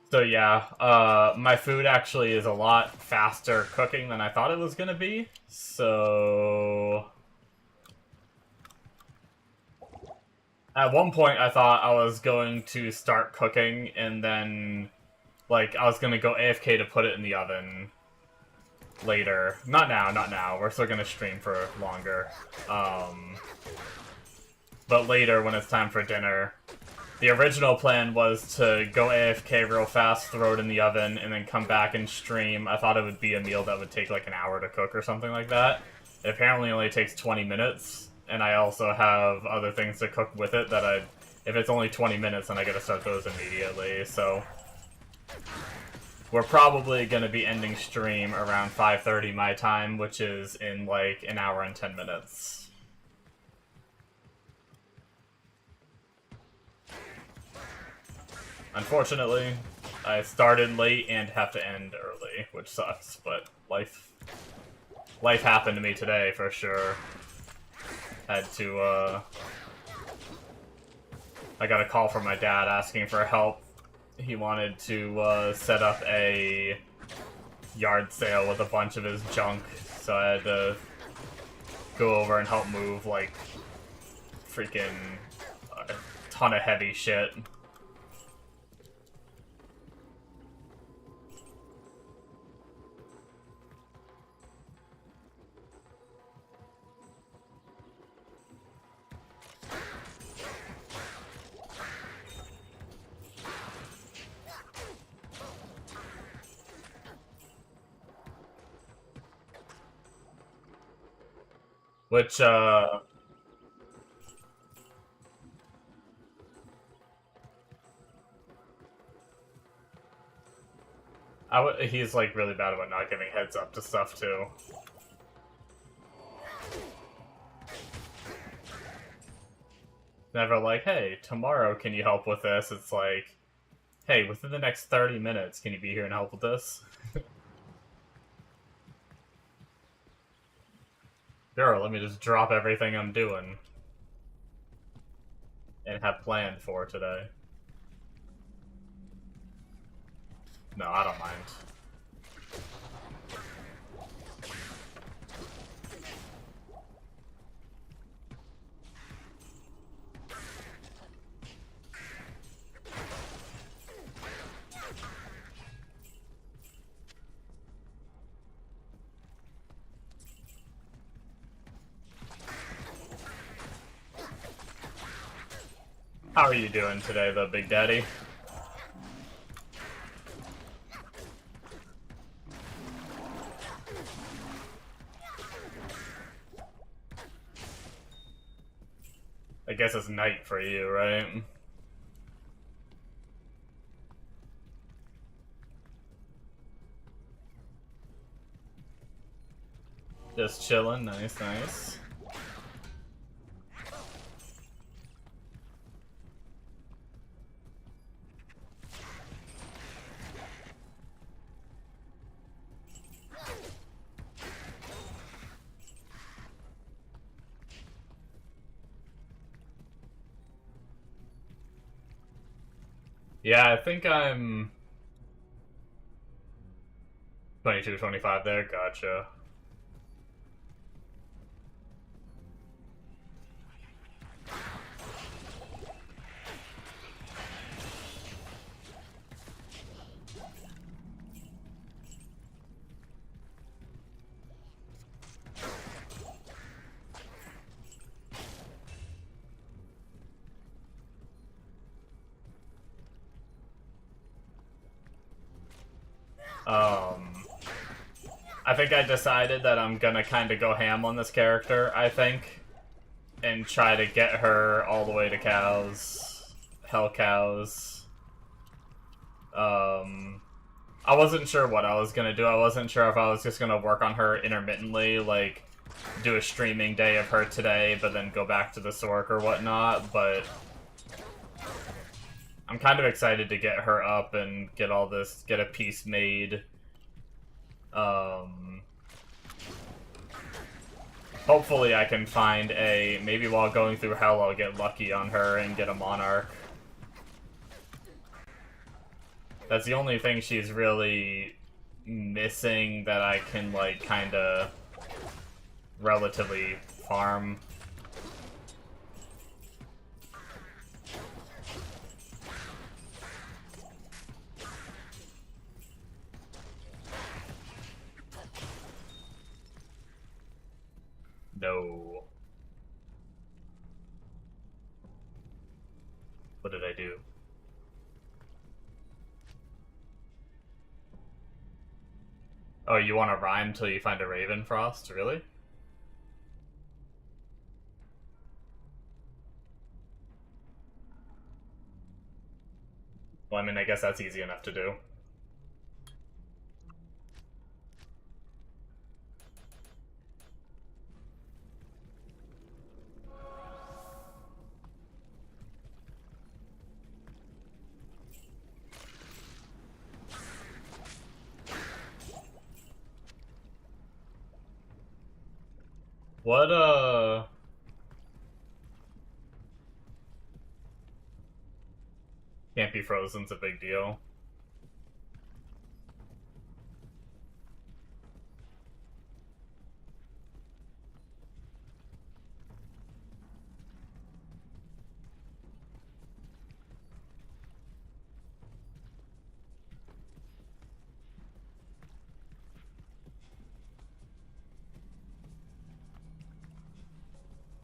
So yeah, my food actually is a lot faster cooking than I thought it was gonna be. So at one point I thought I was going to start cooking and then like I was gonna go AFK to put it in the oven later. Not now, not now. We're still gonna stream for longer. But later when it's time for dinner. The original plan was to go AFK real fast, throw it in the oven, and then come back and stream. I thought it would be a meal that would take like an hour to cook or something like that. It apparently only takes 20 minutes, and I also have other things to cook with it that if it's only 20 minutes, then I gotta start those immediately, so... We're probably gonna be ending stream around 5:30 my time, which is in like an hour and 10 minutes. Unfortunately, I started late and have to end early, which sucks, but life happened to me today for sure. Had to, I got a call from my dad asking for help. He wanted to, set up a yard sale with a bunch of his junk, so I had to go over and help move, like, freaking a ton of heavy shit. Which, he's, like, really bad about not giving heads up to stuff, too. Never like, hey, tomorrow can you help with this? It's like, hey, within the next 30 minutes, can you be here and help with this? Sure, let me just drop everything I'm doing. And have planned for today. No, I don't mind. How are you doing today, though, Big Daddy? I guess it's night for you, right? Just chilling, nice, nice. Yeah, I think I'm 22, 25 there, gotcha. I think I decided that I'm gonna kind of go ham on this character, I think. And try to get her all the way to cows. Hell cows. I wasn't sure what I was gonna do. I wasn't sure if I was just gonna work on her intermittently, like, do a streaming day of her today, but then go back to the Sork or whatnot, but I'm kind of excited to get her up and get all this, get a piece made. Hopefully I can find a, maybe while going through Hell I'll get lucky on her and get a Monarch. That's the only thing she's really missing that I can, like, kinda relatively farm. No. What did I do? Oh, you want to rhyme till you find a Ravenfrost? Really? Well, I mean, I guess that's easy enough to do. What, Can't be frozen's a big deal.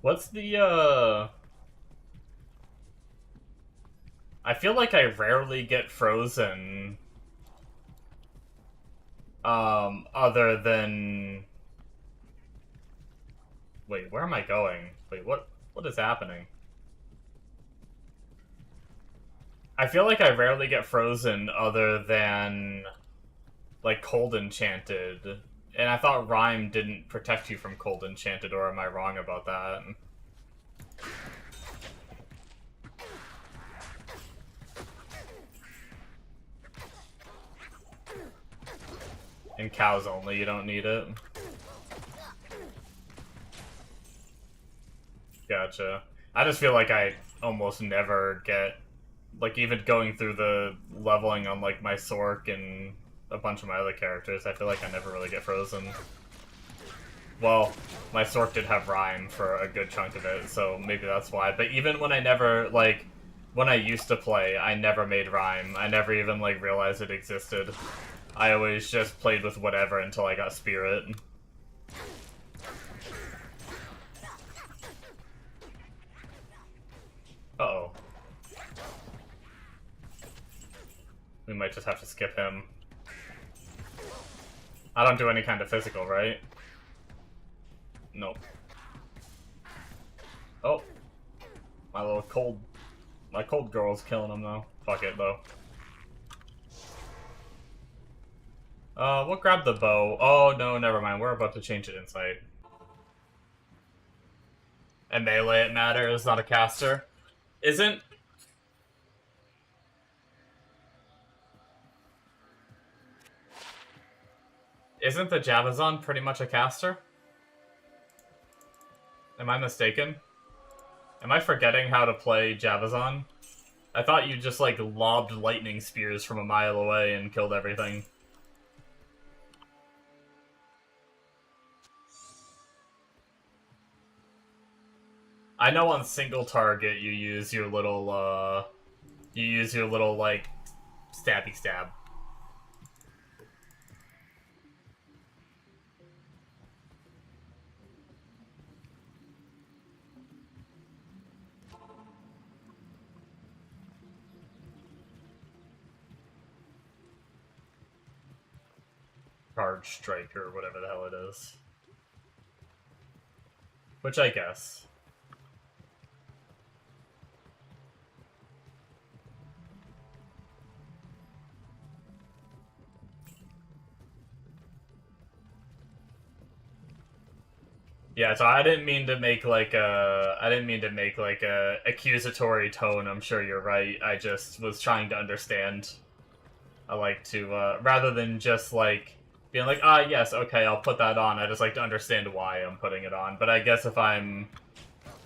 What's the, I feel like I rarely get frozen. Other than... Wait, where am I going? Wait, what is happening? I feel like I rarely get frozen other than, like, Cold Enchanted. And I thought Rhyme didn't protect you from Cold Enchanted, or am I wrong about that? In cows only, you don't need it. Gotcha. I just feel like I almost never get, like, even going through the leveling on, like, my Sork and a bunch of my other characters, I feel like I never really get frozen. Well, my Sork did have Rhyme for a good chunk of it, so maybe that's why. But even when I never, like, when I used to play, I never made Rhyme. I never even, like, realized it existed. I always just played with whatever until I got Spirit. Uh-oh. We might just have to skip him. I don't do any kind of physical, right? Nope. Oh. My cold girl's killing him, though. Fuck it, though. We'll grab the bow. Oh, no, never mind. We're about to change it Insight. And melee, it matters, not a caster. Isn't the Javazon pretty much a caster? Am I mistaken? Am I forgetting how to play Javazon? I thought you just, like, lobbed lightning spears from a mile away and killed everything. I know on single target you use your little, like, stabby stab. Charge Strike or whatever the hell it is. Which I guess. Yeah, so I didn't mean to make like a accusatory tone, I'm sure you're right. I just was trying to understand. I like to rather than just like being like, ah yes, okay, I'll put that on. I just like to understand why I'm putting it on. But I guess if I'm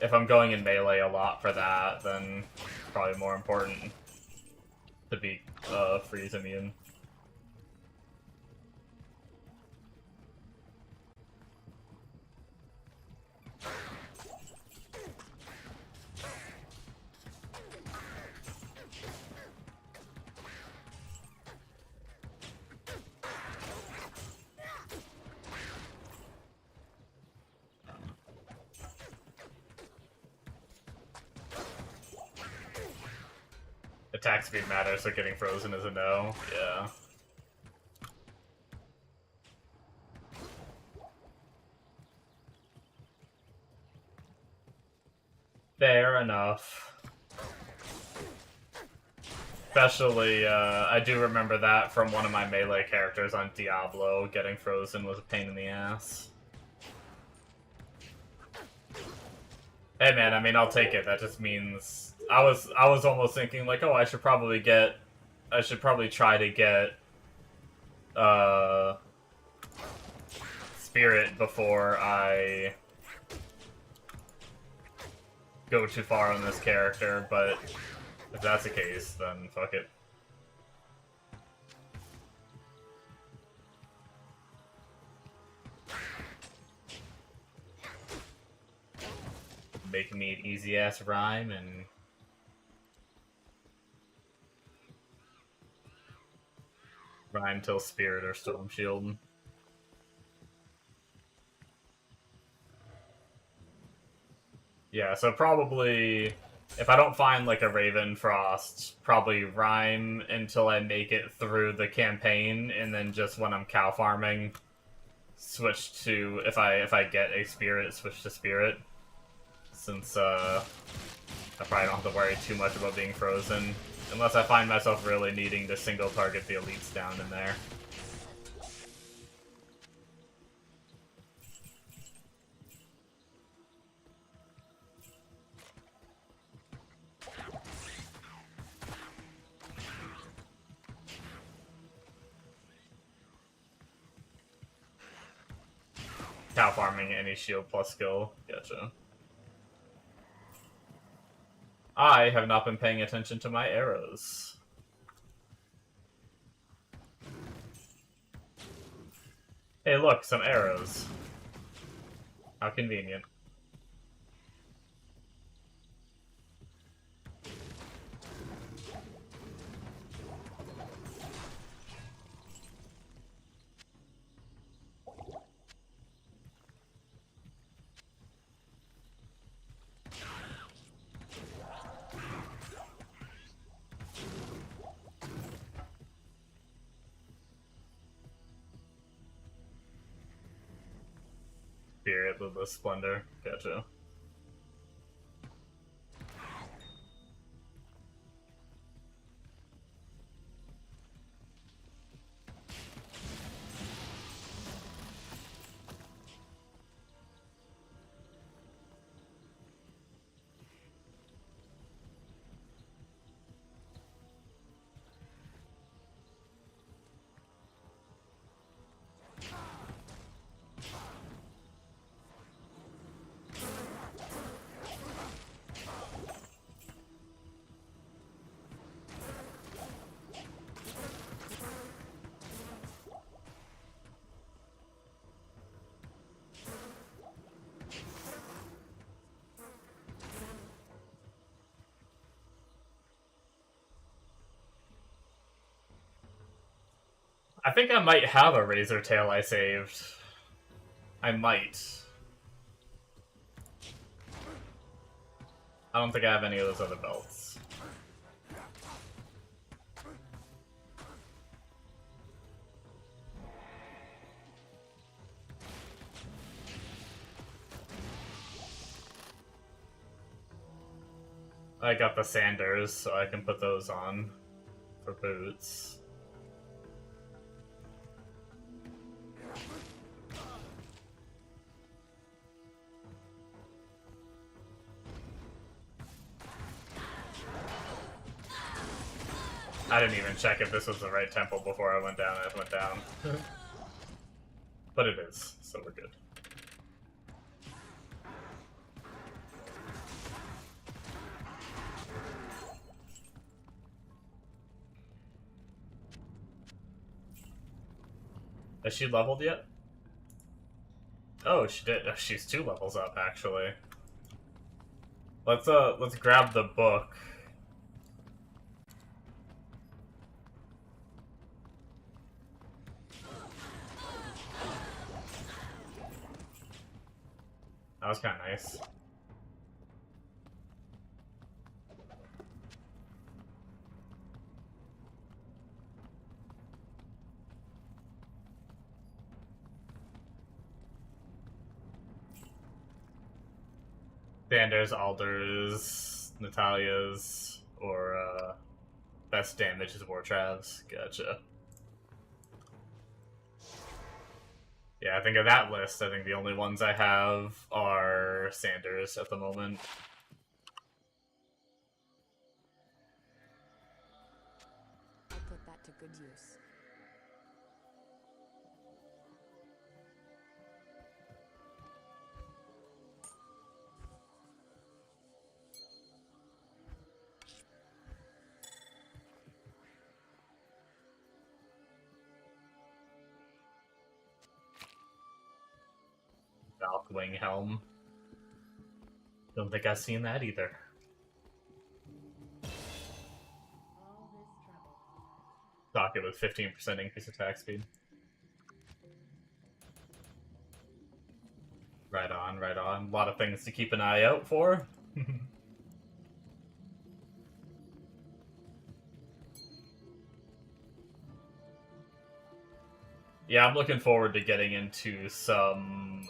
going in melee a lot for that, then probably more important to be freeze immune. Attack speed matters, so getting frozen is a no. Yeah. Fair enough. Especially, I do remember that from one of my melee characters on Diablo. Getting frozen was a pain in the ass. Hey man, I mean, I'll take it. That just means I was almost thinking like, oh, I should probably try to get Spirit before I go too far on this character, but if that's the case, then fuck it. Make me an easy ass rhyme and rhyme till Spirit or Storm Shield. Yeah, so probably if I don't find like a Raven Frost, probably rhyme until I make it through the campaign, and then just when I'm cow farming, switch to if I get a Spirit, switch to Spirit. Since I probably don't have to worry too much about being frozen. Unless I find myself really needing to single target the elites down in there. Cow farming any shield plus skill. Gotcha. I have not been paying attention to my arrows. Hey look, some arrows. How convenient. Spirit with the Splendor. Gotcha. I think I might have a Razor Tail I saved. I might. I don't think I have any of those other belts. I got the Sanders, so I can put those on for boots. I didn't even check if this was the right temple before I went down. I went down. But it is, so we're good. Has she leveled yet? Oh, she did. Oh, she's 2 levels up, actually. Let's grab the book. That was kind of nice. Sanders, Alders, Natalia's, or best damage is Wartrav's. Gotcha. Yeah, I think of that list, I think the only ones I have are Sanders at the moment. I'll put that to good use. Valkwing Helm. Don't think I've seen that either. Socket with 15% increase attack speed. Right on, right on. A lot of things to keep an eye out for. Yeah, I'm looking forward to getting into some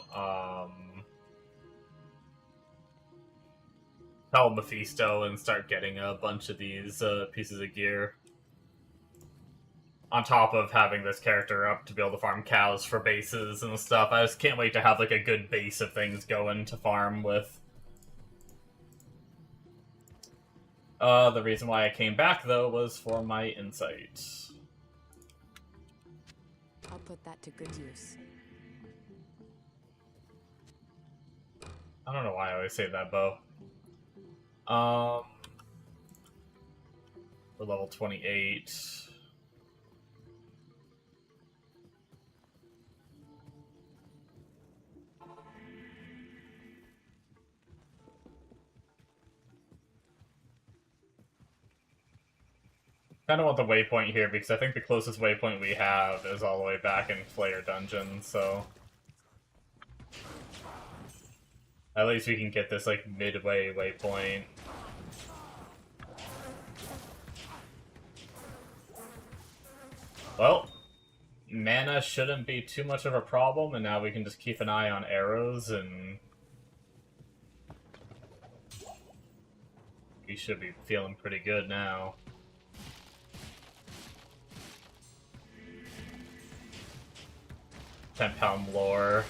Hell Mephisto and start getting a bunch of these pieces of gear. On top of having this character up to be able to farm cows for bases and stuff. I just can't wait to have like a good base of things going to farm with. The reason why I came back, though, was for my insight. I'll put that to good use. I don't know why I always say that, Bo. We're level 28. Kind of want the waypoint here because I think the closest waypoint we have is all the way back in Flayer Dungeon, so at least we can get this like midway waypoint. Well, mana shouldn't be too much of a problem, and now we can just keep an eye on arrows, and we should be feeling pretty good now. 10-pound lore,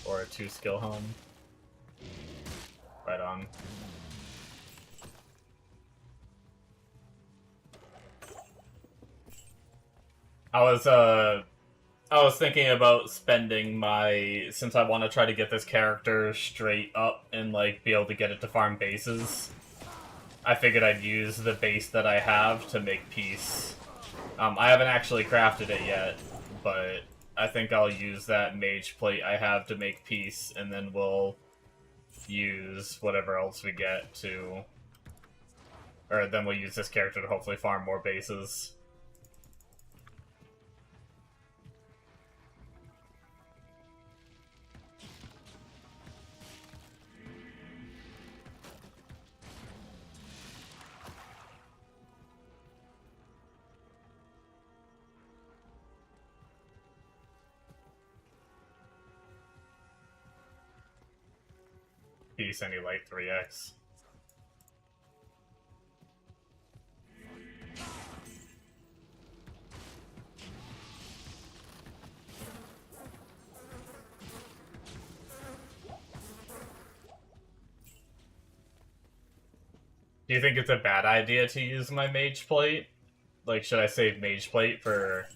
or a 2-skill helm. Right on. I was thinking about spending my, since I want to try to get this character straight up and like be able to get it to farm bases, I figured I'd use the base that I have to make peace. I haven't actually crafted it yet, but I think I'll use that mage plate I have to make peace, and then we'll use whatever else we get to, or then we'll use this character to hopefully farm more bases. Peace, any light 3x. Do you think it's a bad idea to use my mage plate? Like, should I save mage plate for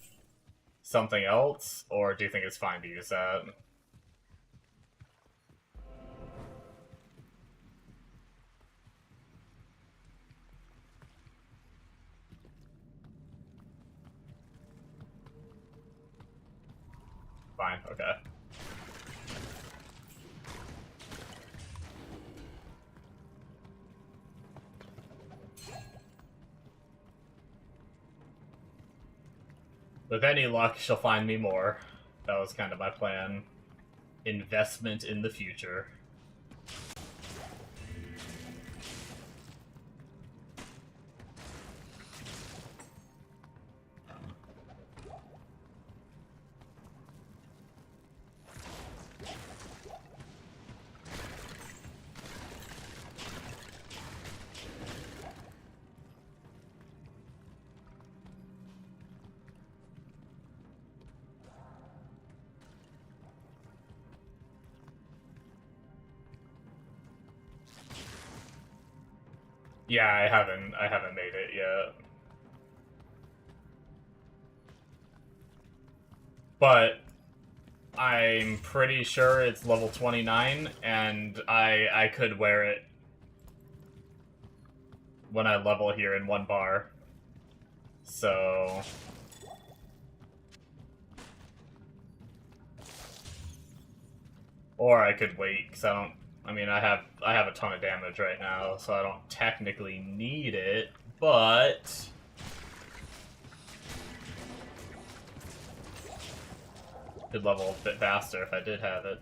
something else, or do you think it's fine to use that? Fine, okay. With any luck, she'll find me more. That was kind of my plan. Investment in the future. Yeah, I haven't made it yet. But I'm pretty sure it's level 29, and I could wear it when I level here in one bar. So... Or I could wait, because I don't... I mean, I have a ton of damage right now, so I don't technically need it, but... Could level a bit faster if I did have it.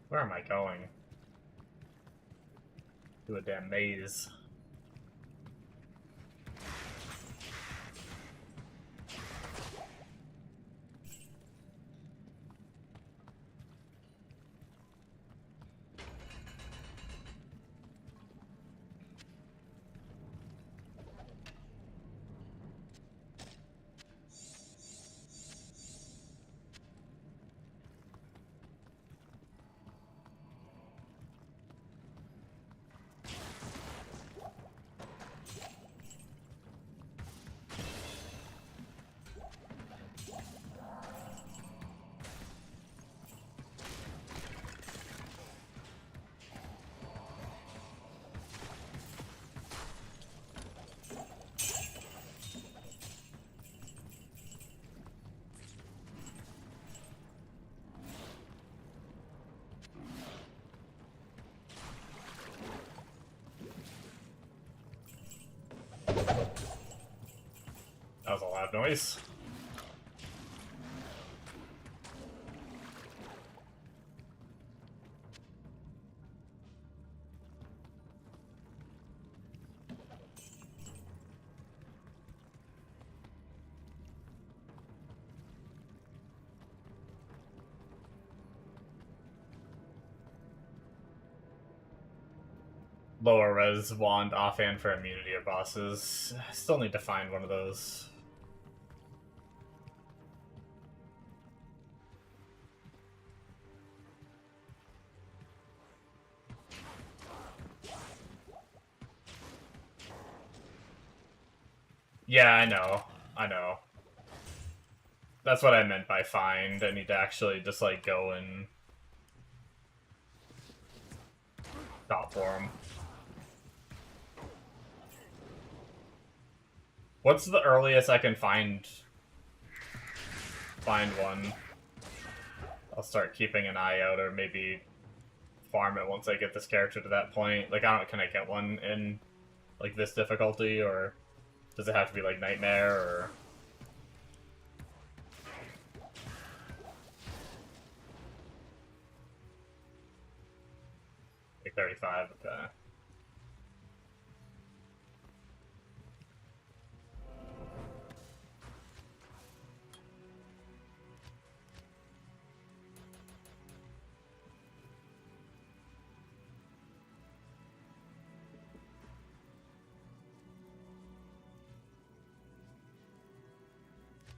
Where am I going? To a damn maze. That was a loud noise. Lower res wand offhand for immunity or bosses. Still need to find one of those. Yeah, I know. I know. That's what I meant by find. I need to actually just, like, go and stop for them. What's the earliest I can find one? I'll start keeping an eye out, or maybe farm it once I get this character to that point. Like, I don't, can I get one in, like, this difficulty, or does it have to be, like, Nightmare, or... Like, 35, okay.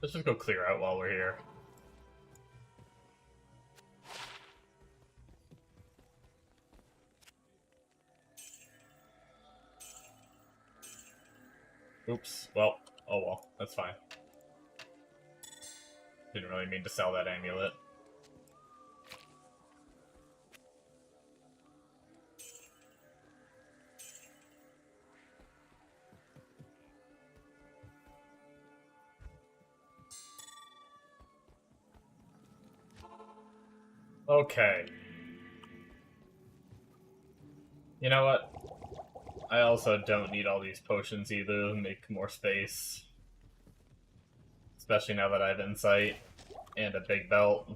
Let's just go clear out while we're here. Oops. Well, oh well. That's fine. Didn't really mean to sell that amulet. Okay. You know what? I also don't need all these potions either to make more space. Especially now that I have insight and a big belt.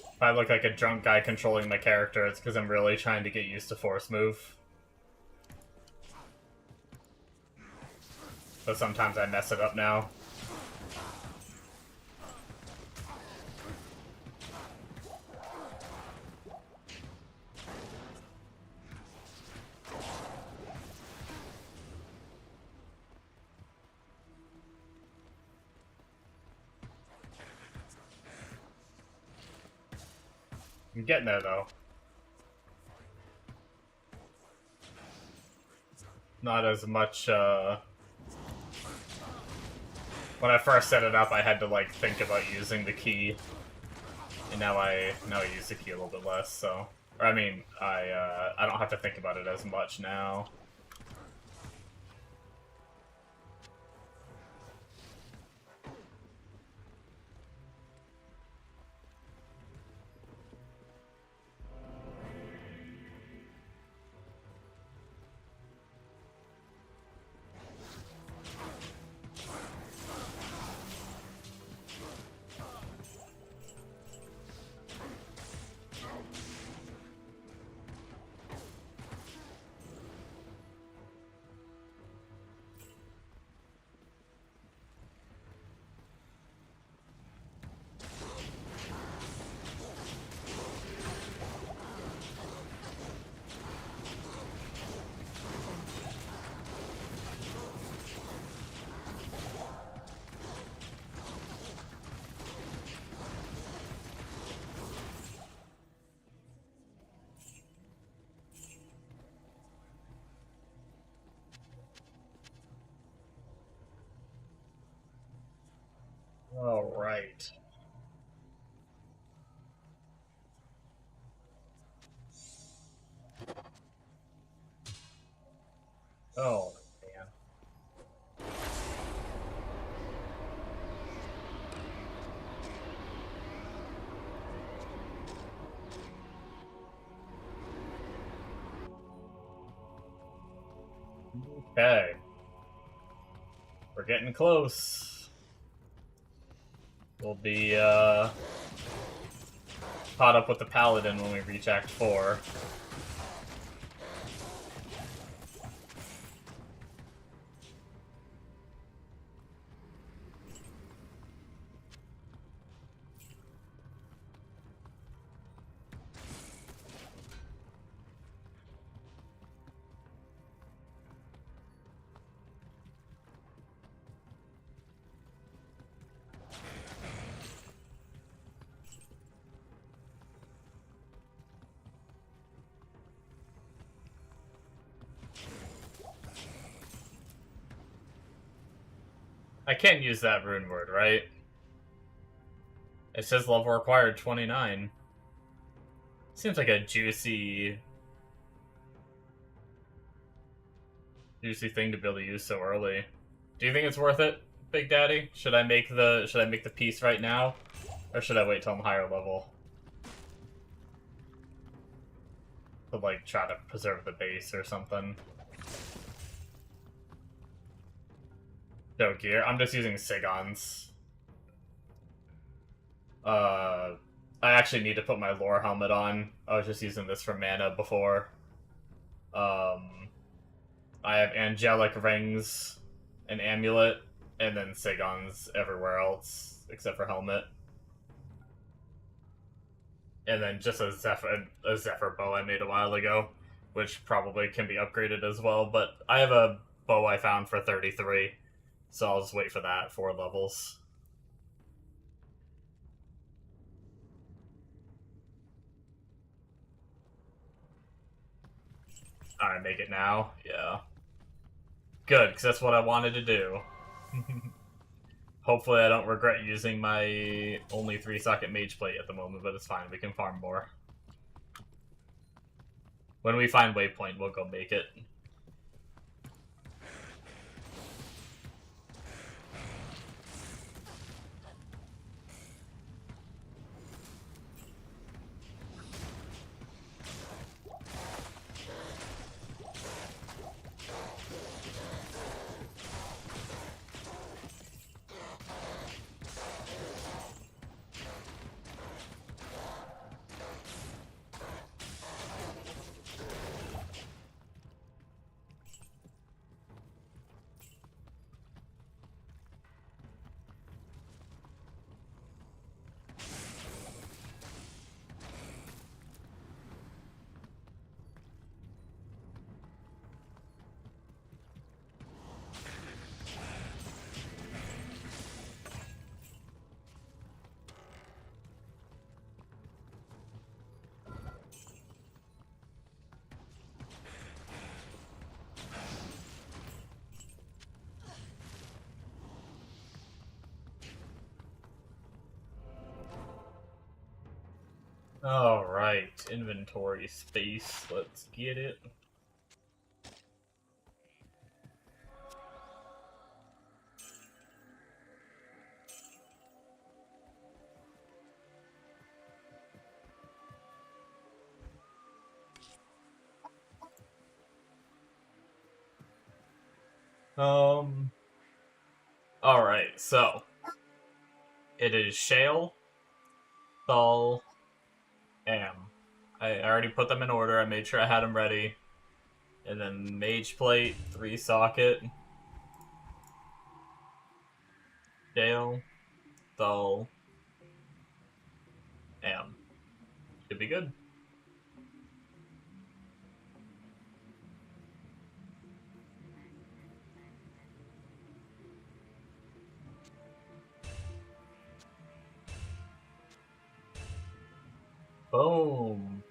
If I look like a drunk guy controlling my character, it's because I'm really trying to get used to force move. But sometimes I mess it up now. I'm getting there, though. Not as much, When I first set it up, I had to, like, think about using the key. And now I use the key a little bit less, so... Or, I mean, I don't have to think about it as much now. Alright. Oh, man. Okay. We're getting close. We'll be, caught up with the Paladin when we reach Act 4. I can't use that rune word, right? It says level required 29. Seems like a juicy thing to be able to use so early. Do you think it's worth it, Big Daddy? Should I make the piece right now? Or should I wait till I'm higher level? To like try to preserve the base or something. No gear. I'm just using Sigons. I actually need to put my lore helmet on. I was just using this for mana before. I have angelic rings, an amulet, and then Sigons everywhere else except for helmet. And then just a Zephyr bow I made a while ago, which probably can be upgraded as well. But I have a bow I found for 33, so I'll just wait for that 4 levels. Alright, make it now. Yeah. Good, because that's what I wanted to do. Hopefully I don't regret using my only 3-socket mage plate at the moment, but it's fine. We can farm more. When we find waypoint, we'll go make it. Alright, inventory space. Let's get it. Alright, so it is Shale, Thal, Am. I already put them in order. I made sure I had them ready. And then Mage Plate, 3-socket. Shale, Thal, Am. Should be good. Boom.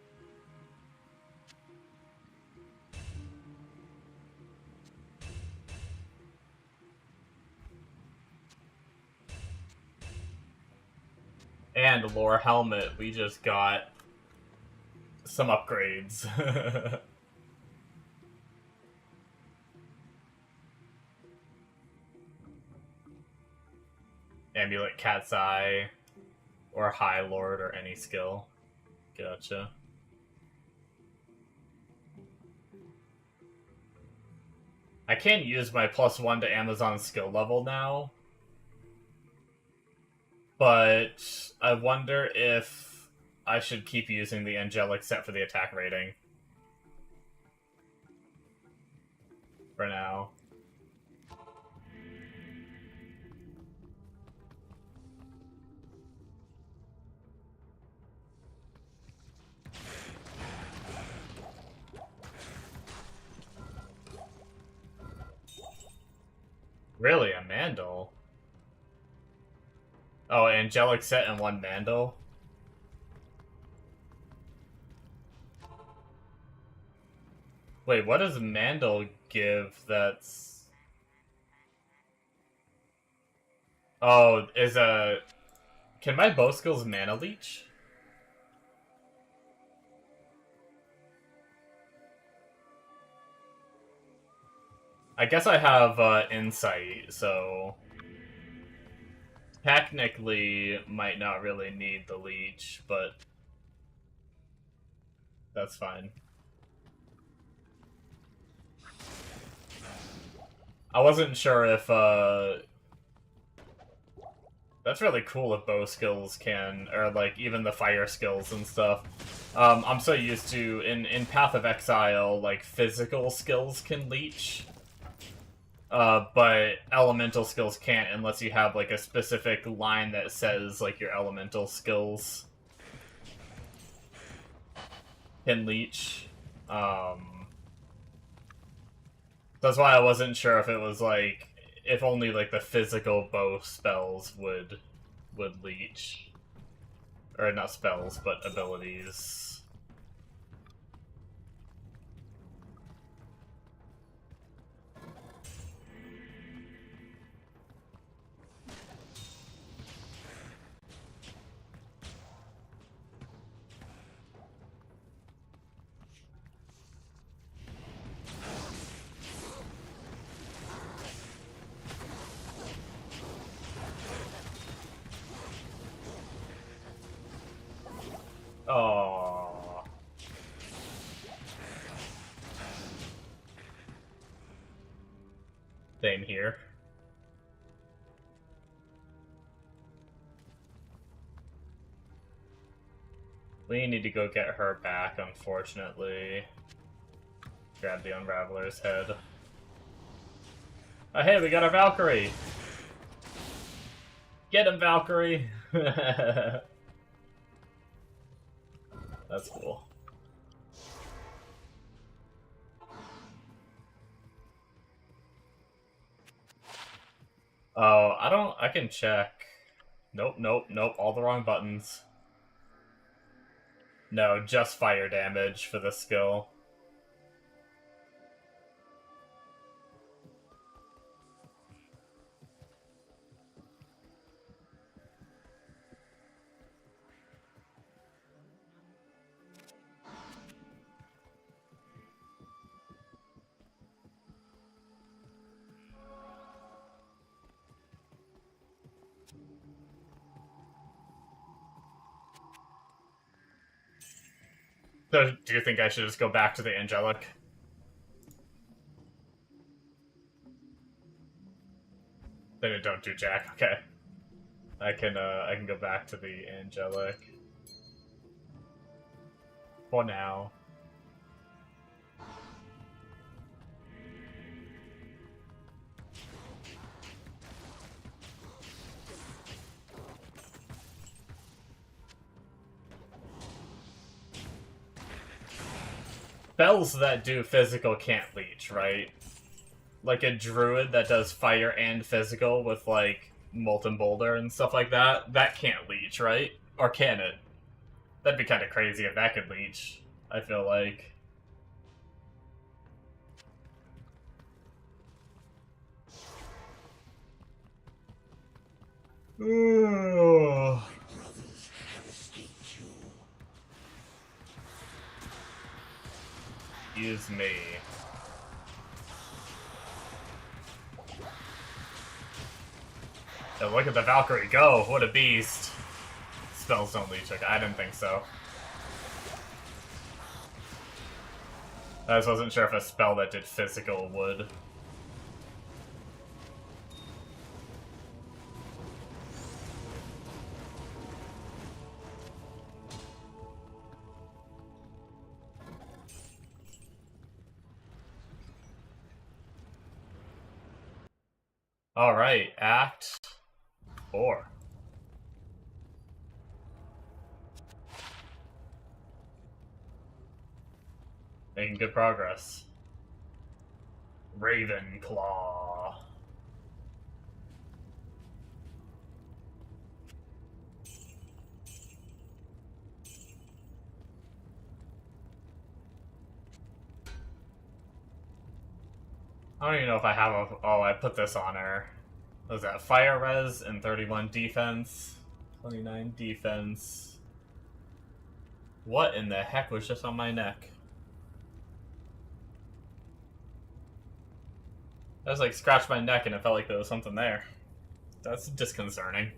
And Lore Helmet, we just got some upgrades. Amulet Cat's Eye, or High Lord, or any skill. Gotcha. I can't use my +1 to Amazon skill level now. But I wonder if I should keep using the angelic set for the attack rating. For now. Really, a Mandel? Oh, angelic set and 1 Mandel? Wait, what does Mandel give that's... Oh, is a... Can my bow skills mana leech? I guess I have insight, so... Technically, might not really need the leech, but... That's fine. I wasn't sure if, that's really cool if bow skills can, or, like, even the fire skills and stuff. I'm so used to, in Path of Exile, like, physical skills can leech. But elemental skills can't unless you have, like, a specific line that says, like, your elemental skills can leech. That's why I wasn't sure if it was, like, if only, like, the physical bow spells would leech. Or not spells, but abilities. Oh. Same here. We need to go get her back, unfortunately. Grab the Unraveler's head. Oh, hey, we got our Valkyrie! Get him, Valkyrie! That's cool. Oh, I can check. Nope, nope, nope, all the wrong buttons. No, just fire damage for the skill. So, do you think I should just go back to the Angelic? Then it don't do jack. Okay. I can go back to the Angelic. For now. Spells that do physical can't leech, right? Like a druid that does fire and physical with, like, Molten Boulder and stuff like that, that can't leech, right? Or can it? That'd be kind of crazy if that could leech, I feel like. Ooh. Use me. Oh, look at the Valkyrie go! What a beast! Spells don't leech. Okay, I didn't think so. I just wasn't sure if a spell that did physical would. Alright, Act 4. Making good progress. Ravenclaw. I don't even know if I have a... Oh, I put this on her. What was that? Fire res and 31 defense. 29 defense. What in the heck was just on my neck? I was like, scratched my neck and it felt like there was something there. That's disconcerting.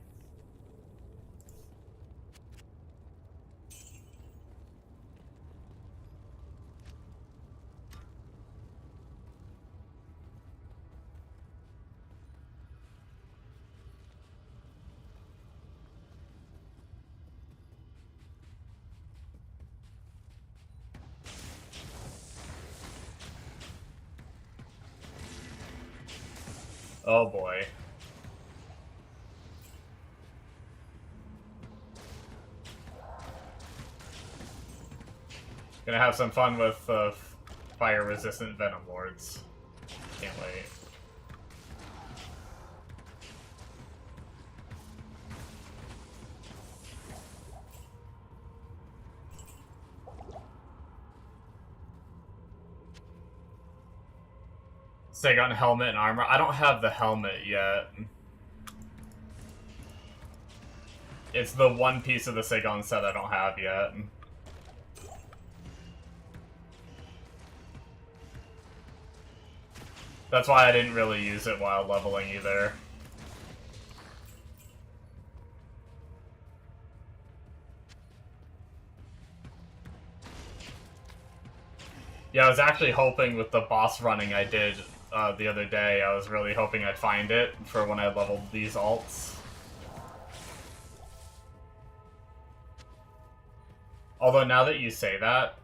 Oh boy. Gonna have some fun with fire-resistant Venom Lords. Can't wait. Sagon helmet and armor. I don't have the helmet yet. It's the one piece of the Sagon set I don't have yet. That's why I didn't really use it while leveling either. Yeah, I was actually hoping with the boss running I did the other day, I was really hoping I'd find it for when I leveled these alts. Although now that you say that,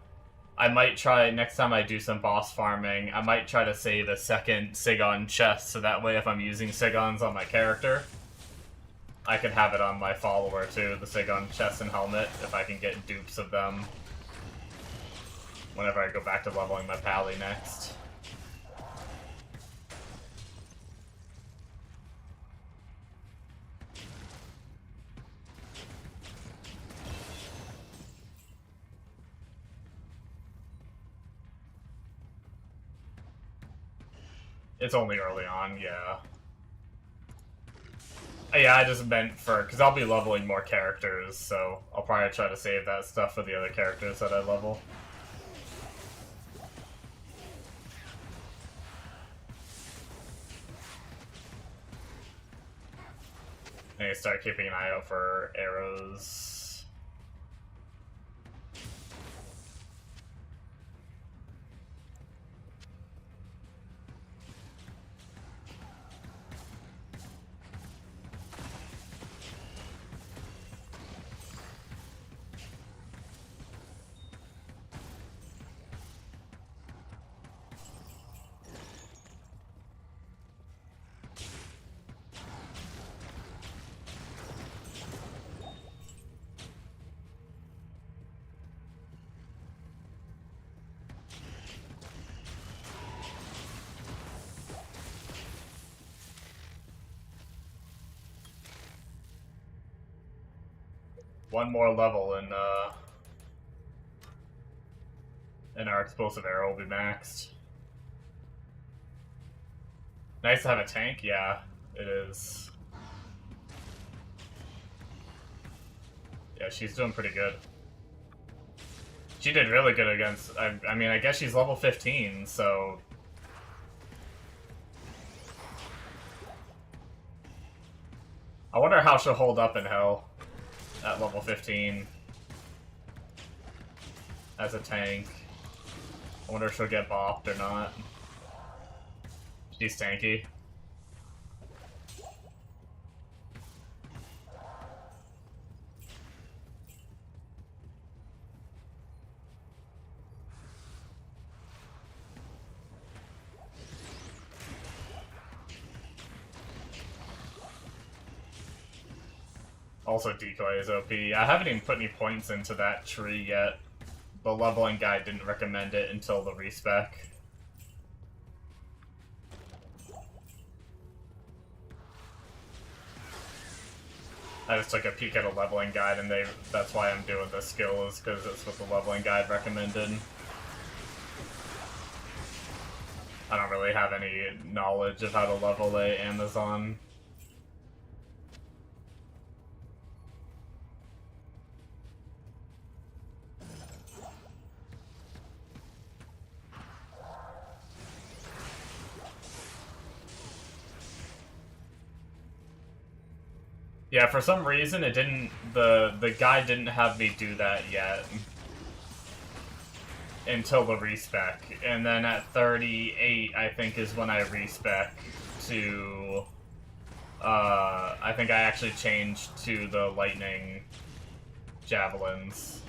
I might try, next time I do some boss farming, I might try to save a second Sagon chest, so that way if I'm using Sagons on my character, I can have it on my follower too, the Sagon chest and helmet, if I can get dupes of them whenever I go back to leveling my pally next. It's only early on, yeah. Yeah, I just meant for, because I'll be leveling more characters, so I'll probably try to save that stuff for the other characters that I level. I need to start keeping an eye out for arrows. One more level and our explosive arrow will be maxed. Nice to have a tank, yeah, it is. Yeah, she's doing pretty good. She did really good against, I mean, I guess she's level 15, so... I wonder how she'll hold up in Hell at level 15 as a tank. I wonder if she'll get bopped or not. She's tanky. Also, decoy is OP. I haven't even put any points into that tree yet. The leveling guide didn't recommend it until the respec. I just took a peek at a leveling guide, and that's why I'm doing this skill, is because it's what the leveling guide recommended. I don't really have any knowledge of how to level a Amazon. Yeah, for some reason it didn't, the guide didn't have me do that yet. Until the respec. And then at 38, I think, is when I respec to, I think I actually changed to the lightning javelins.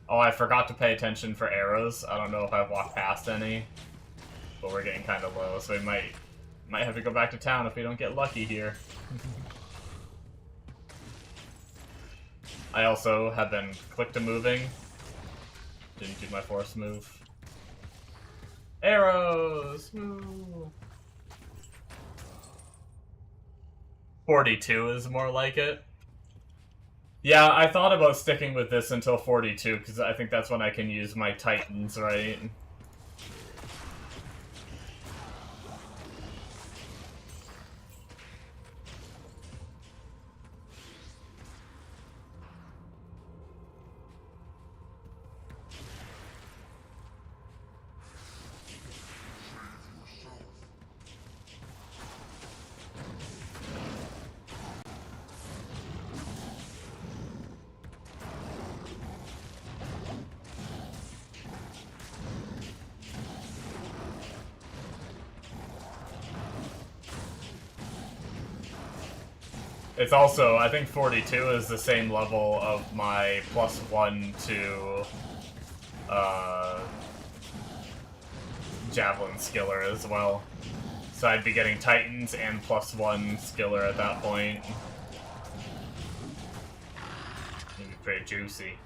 Oh, I forgot to pay attention for arrows. I don't know if I've walked past any, but we're getting kind of low, so we might Might have to go back to town if we don't get lucky here. I also have been quick to moving. Didn't do my force move. Arrows! Woo! 42 is more like it. Yeah, I thought about sticking with this until 42, because I think that's when I can use my Titans, right? It's also, I think 42 is the same level of my +1 to Javelin Skiller as well. So I'd be getting Titans and +1 Skiller at that point. It'd be pretty juicy.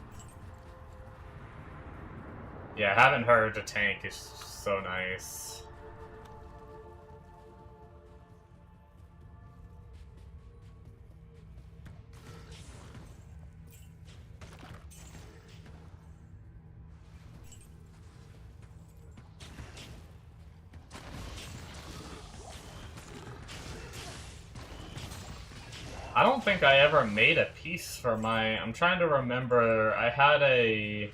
Yeah, having her to tank is so nice. I don't think I ever made a piece for my... I'm trying to remember. I had a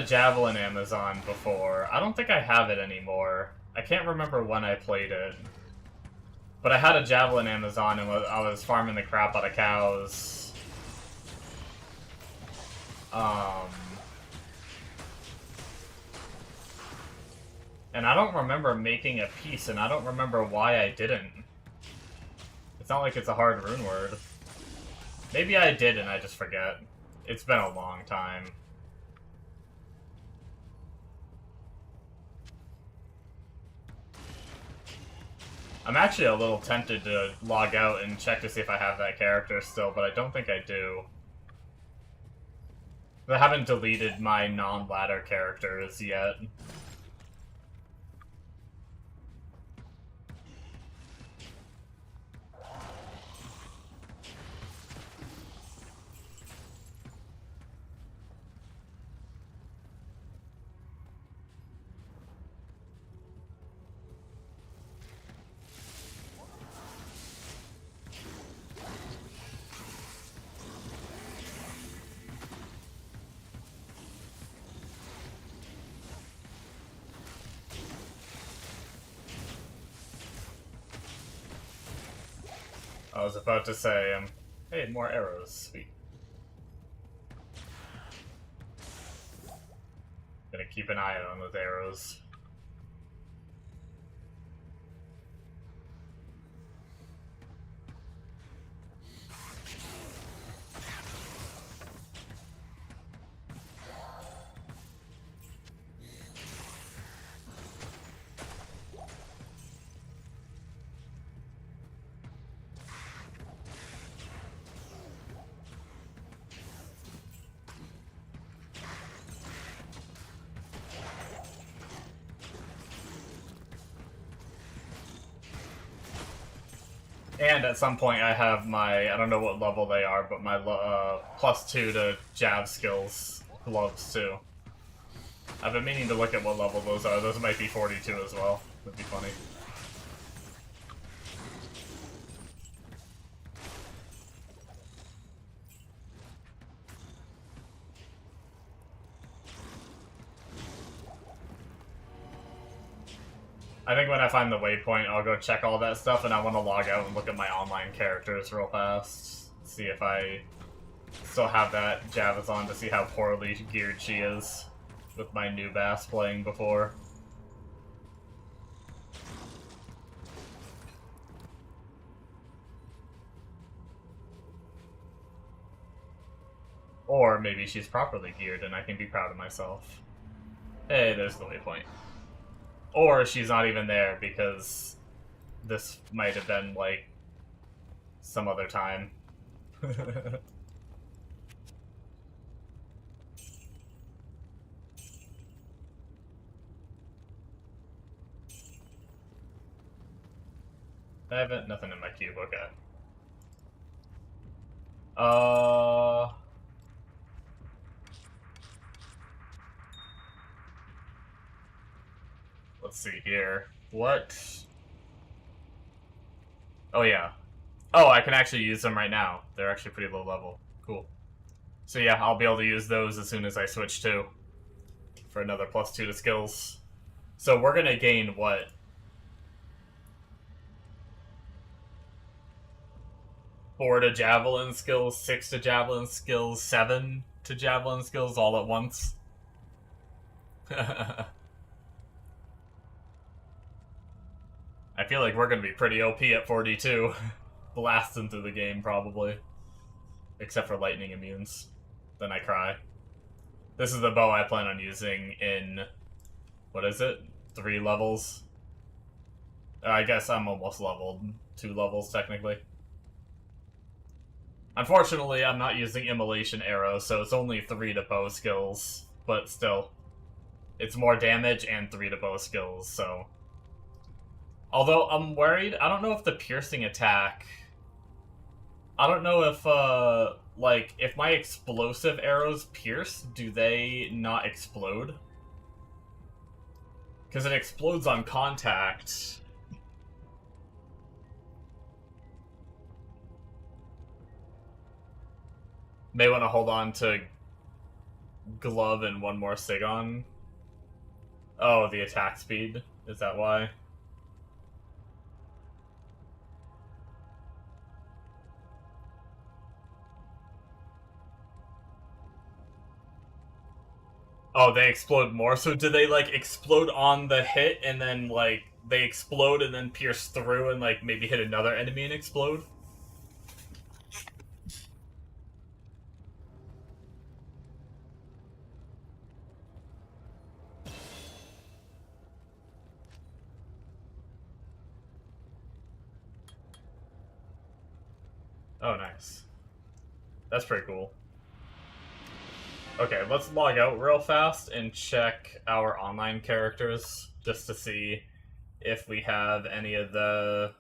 Javelin Amazon before. I don't think I have it anymore. I can't remember when I played it. But I had a Javelin Amazon and I was farming the crap out of cows. And I don't remember making a piece, and I don't remember why I didn't. It's not like it's a hard rune word. Maybe I did and I just forget. It's been a long time. I'm actually a little tempted to log out and check to see if I have that character still, but I don't think I do. I haven't deleted my non-ladder characters yet. I was about to say, hey, more arrows, sweet. Gonna keep an eye out on those arrows. And at some point I have my, I don't know what level they are, but my +2 to jab skills gloves too. I've been meaning to look at what level those are. Those might be 42 as well. Would be funny. I think when I find the waypoint, I'll go check all that stuff, and I want to log out and look at my online characters real fast. See if I still have that Javazon to see how poorly geared she is with my new Bass playing before. Or maybe she's properly geared and I can be proud of myself. Hey, there's the waypoint. Or she's not even there because this might have been, like, some other time. I haven't, nothing in my cube, okay. Let's see here. What? Oh, yeah. Oh, I can actually use them right now. They're actually pretty low level. Cool. So yeah, I'll be able to use those as soon as I switch too. For another +2 to skills. So we're gonna gain what? 4 to javelin skills, 6 to javelin skills, 7 to javelin skills all at once. I feel like we're gonna be pretty OP at 42. Blasting through the game, probably. Except for lightning immunes. Then I cry. This is the bow I plan on using in... what is it? 3 levels? I guess I'm almost leveled. 2 levels, technically. Unfortunately, I'm not using immolation arrows, so it's only 3 to bow skills. But still. It's more damage and 3 to bow skills, so... Although, I'm worried. I don't know if the piercing attack... I don't know if, like, if my explosive arrows pierce, do they not explode? Because it explodes on contact. May want to hold on to glove and one more Sigon. Oh, the attack speed. Is that why? Oh, they explode more? So do they, like, explode on the hit and then, like, they explode and then pierce through and, like, maybe hit another enemy and explode? Oh, nice. That's pretty cool. Okay, let's log out real fast and check our online characters just to see if we have any of the...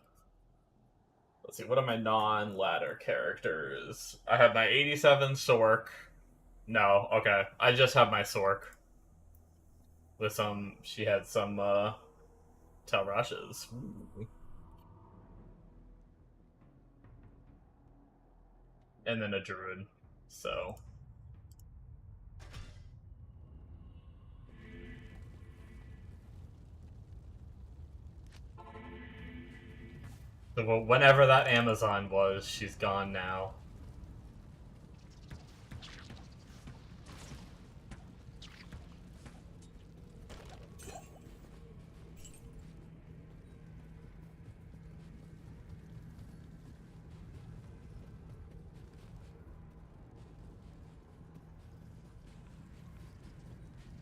Let's see, what are my non-ladder characters? I have my 87 Sork. No, okay. I just have my Sork. With some... She had some, Telrashes. Ooh. And then a Druid. So... So whenever that Amazon was, she's gone now.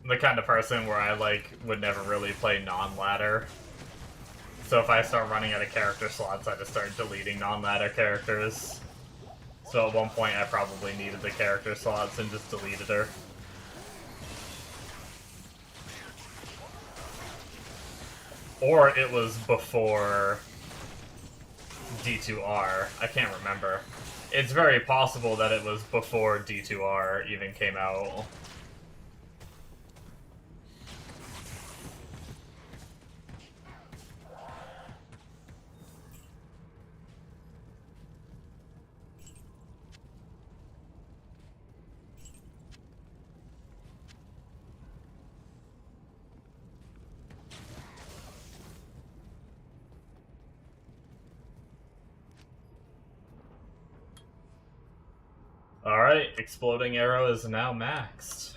I'm the kind of person where I, like, would never really play non-ladder. So if I start running out of character slots, I just start deleting non-ladder characters. So at one point I probably needed the character slots and just deleted her. Or it was before D2R. I can't remember. It's very possible that it was before D2R even came out. Alright, Exploding Arrow is now maxed.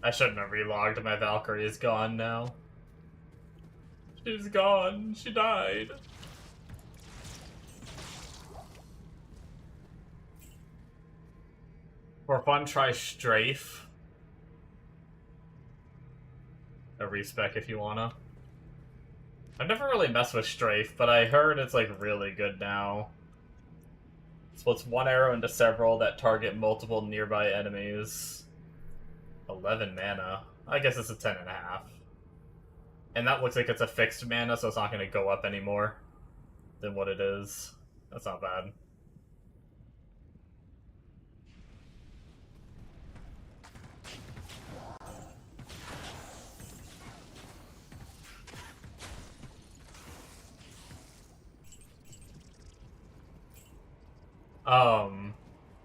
I shouldn't have relogged. My Valkyrie is gone now. She's gone. She died. For fun, try Strafe. A respec if you wanna. I've never really messed with Strafe, but I heard it's like really good now. Splits one arrow into several that target multiple nearby enemies. 11 mana. I guess it's a 10.5. And that looks like it's a fixed mana, so it's not going to go up any more than what it is. That's not bad.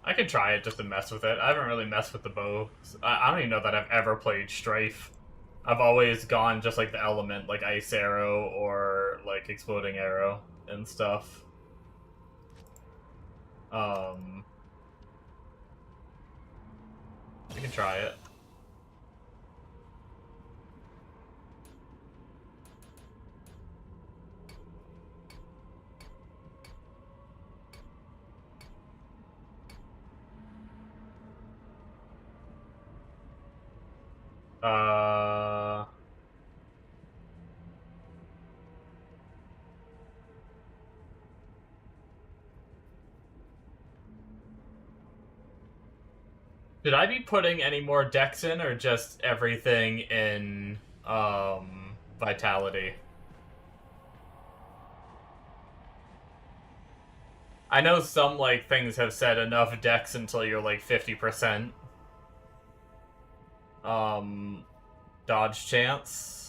I could try it just to mess with it. I haven't really messed with the bow. I don't even know that I've ever played Strafe. I've always gone just like the element, like Ice Arrow or like Exploding Arrow and stuff. I can try it. Should I be putting any more decks in, or just everything in, Vitality? I know some, like, things have said enough decks until you're, like, 50%. Dodge chance.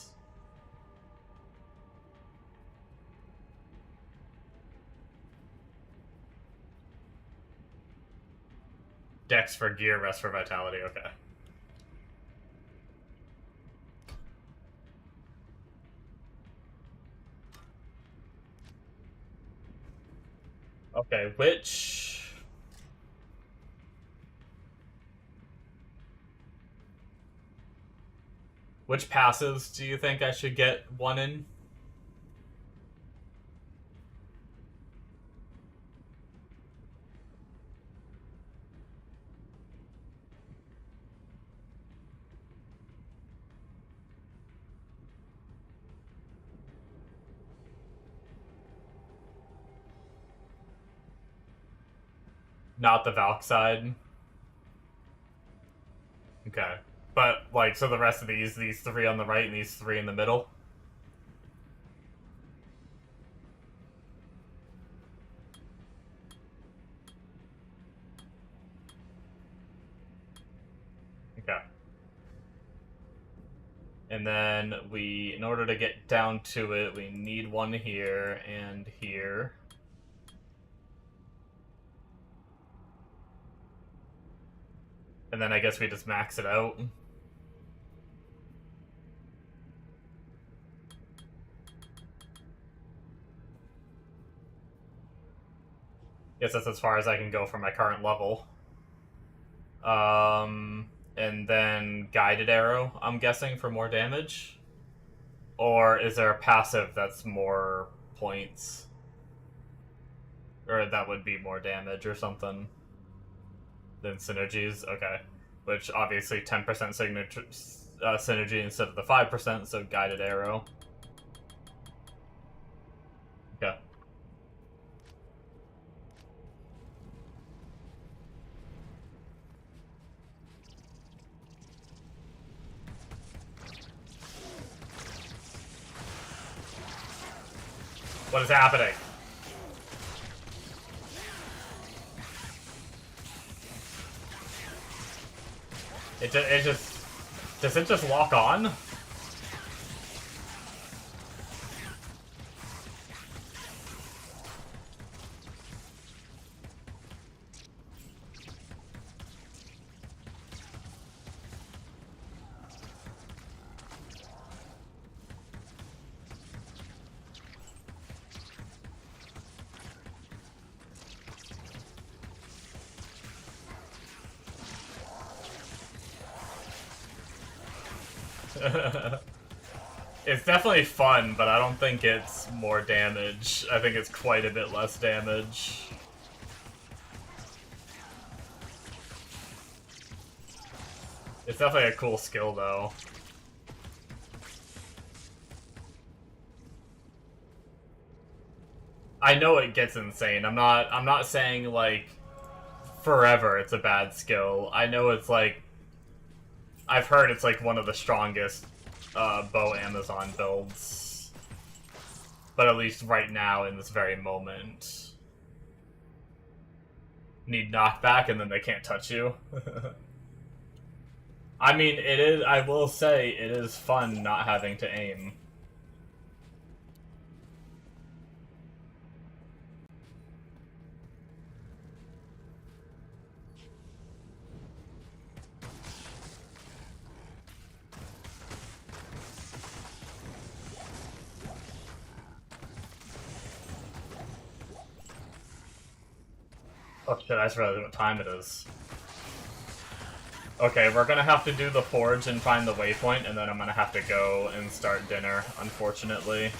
Decks for gear, rest for vitality, okay. Okay, which passes do you think I should get one in? Not the Valk side? Okay. But, like, so the rest of these three on the right and these three in the middle? Okay. And then in order to get down to it, we need one here and here. And then I guess we just max it out. Guess that's as far as I can go for my current level. And then Guided Arrow, I'm guessing, for more damage? Or is there a passive that's more points? Or that would be more damage or something than synergies? Okay. Which, obviously, 10% synergy instead of the 5%, so Guided Arrow. Okay. What is happening? It just... Does it just lock on? It's definitely fun, but I don't think it's more damage. I think it's quite a bit less damage. It's definitely a cool skill, though. I know it gets insane. I'm not saying, like, forever it's a bad skill. I know it's, like... I've heard it's, like, one of the strongest bow Amazon builds. But at least right now, in this very moment. Need knockback, and then they can't touch you. I mean, it is... I will say, it is fun not having to aim. Oh shit, I just realized what time it is. Okay, we're gonna have to do the forge and find the waypoint, and then I'm gonna have to go and start dinner, unfortunately.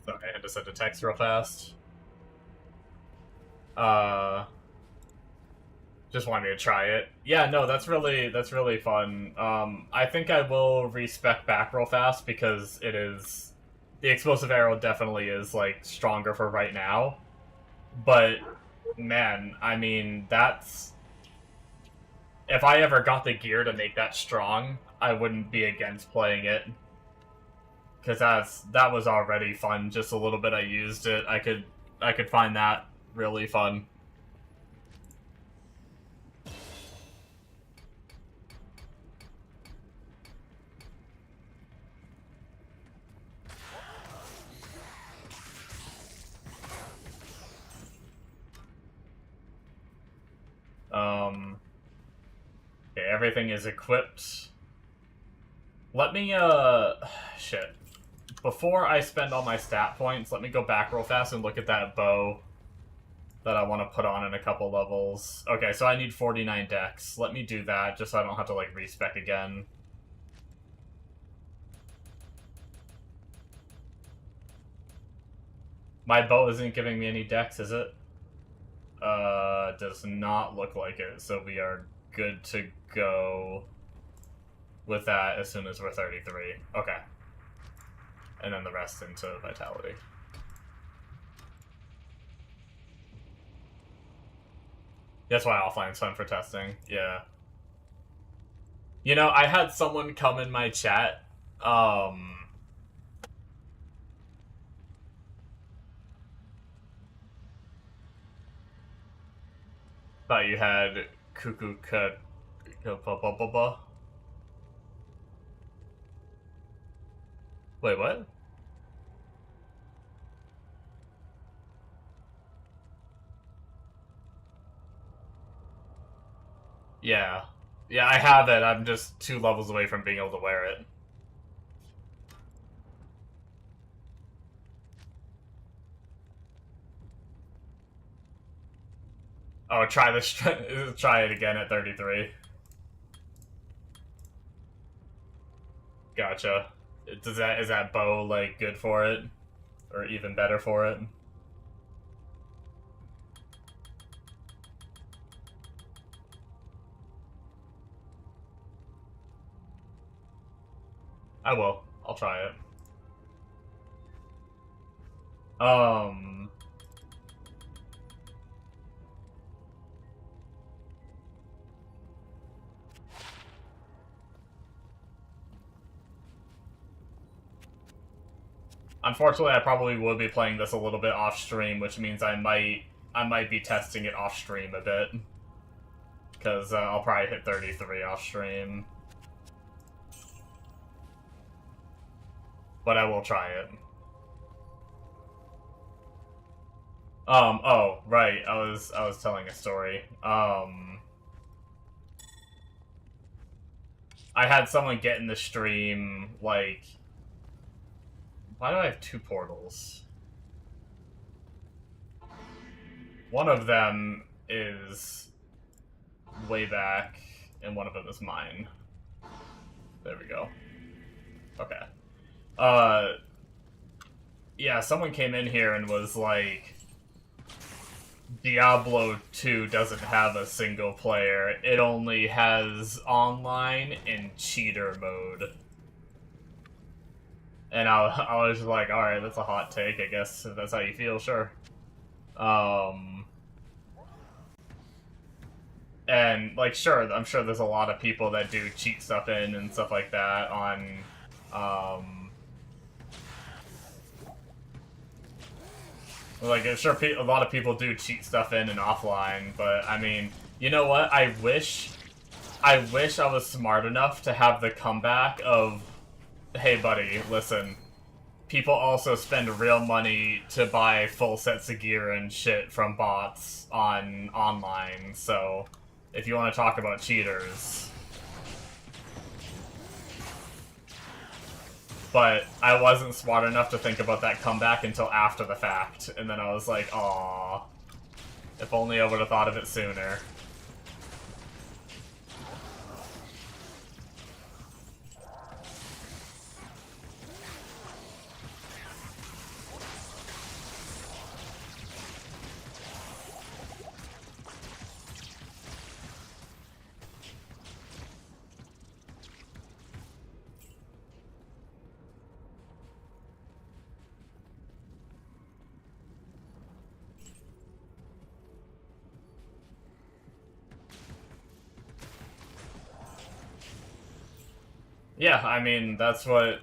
Sorry, I had to send a text real fast. Just wanted to try it. Yeah, no, that's really fun. I think I will respec back real fast because it is... The explosive arrow definitely is, like, stronger for right now. But, man, I mean, that's... If I ever got the gear to make that strong, I wouldn't be against playing it. Because that was already fun, just a little bit I used it. I could find that really fun. Okay, everything is equipped. Let me, shit. Before I spend all my stat points, let me go back real fast and look at that bow that I want to put on in a couple levels. Okay, so I need 49 dex. Let me do that, just so I don't have to, like, respec again. My bow isn't giving me any dex, is it? Does not look like it, so we are good to go with that as soon as we're 33. Okay. And then the rest into vitality. That's why offline's fun for testing. Yeah. You know, I had someone come in my chat, thought you had cuckoo cut. Wait, what? Yeah. Yeah, I have it. I'm just 2 levels away from being able to wear it. Oh, try this. Try it again at 33. Gotcha. Is that bow, like, good for it? Or even better for it? I will. I'll try it. Unfortunately, I probably will be playing this a little bit off stream, which means I might I might be testing it off stream a bit. Because I'll probably hit 33 off stream. But I will try it. Oh, right, I was telling a story. I had someone get in the stream, like... Why do I have 2 portals? One of them is way back, and one of them is mine. There we go. Okay. Yeah, someone came in here and was like, Diablo 2 doesn't have a single player, it only has online and cheater mode. And I was just like, alright, that's a hot take, I guess, if that's how you feel, sure. And, like, sure, I'm sure there's a lot of people that do cheat stuff in and stuff like that on, like, I'm sure a lot of people do cheat stuff in and offline, but, I mean, you know what? I wish I was smart enough to have the comeback of, hey buddy, listen, people also spend real money to buy full sets of gear and shit from bots online, so if you want to talk about cheaters. But I wasn't smart enough to think about that comeback until after the fact, and then I was like, aww, if only I would have thought of it sooner. Yeah, I mean, that's what...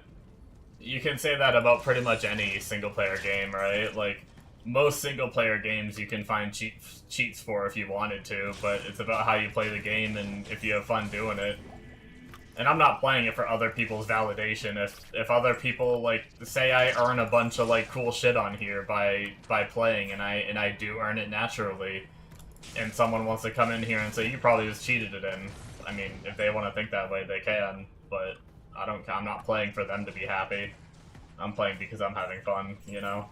You can say that about pretty much any single-player game, right? Like, most single-player games you can find cheats for if you wanted to, but it's about how you play the game and if you have fun doing it. And I'm not playing it for other people's validation. If other people, like, say I earn a bunch of, like, cool shit on here by playing, and I do earn it naturally, and someone wants to come in here and say, you probably just cheated it in. I mean, if they want to think that way, they can, but I'm not playing for them to be happy. I'm playing because I'm having fun, you know?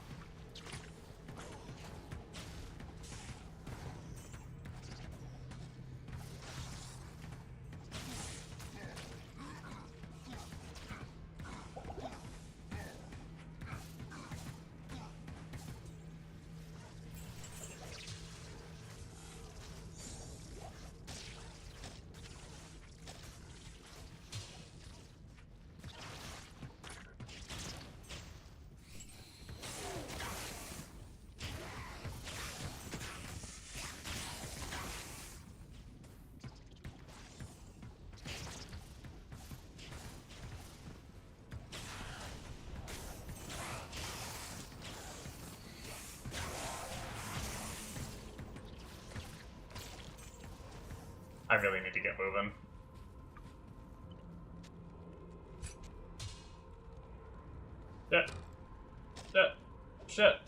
I really need to get moving. Shit. Shit. Shit.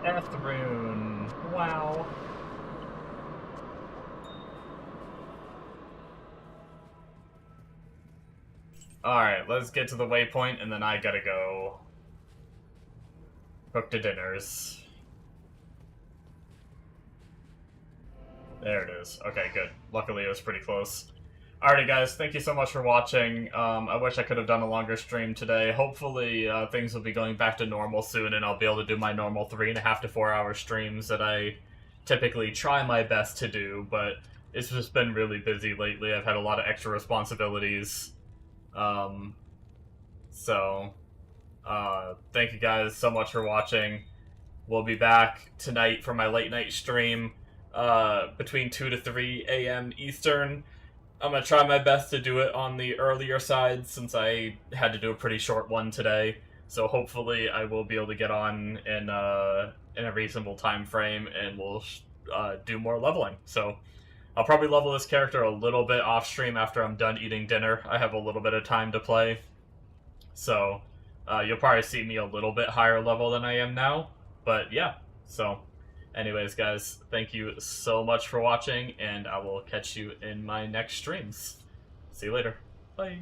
Ethrune. Wow. Alright, let's get to the waypoint, and then I gotta go cook to dinners. There it is. Okay, good. Luckily it was pretty close. Alrighty guys, thank you so much for watching. I wish I could have done a longer stream today. Hopefully things will be going back to normal soon, and I'll be able to do my normal 3.5 to 4 hour streams that I typically try my best to do, but it's just been really busy lately. I've had a lot of extra responsibilities. Thank you guys so much for watching. We'll be back tonight for my late night stream, between 2 to 3 a.m. Eastern. I'm gonna try my best to do it on the earlier side since I had to do a pretty short one today. So hopefully I will be able to get on in a reasonable time frame, and we'll do more leveling. So I'll probably level this character a little bit off stream after I'm done eating dinner. I have a little bit of time to play, so you'll probably see me a little bit higher level than I am now. But yeah, so anyways, guys, thank you so much for watching, and I will catch you in my next streams. See you later. Bye.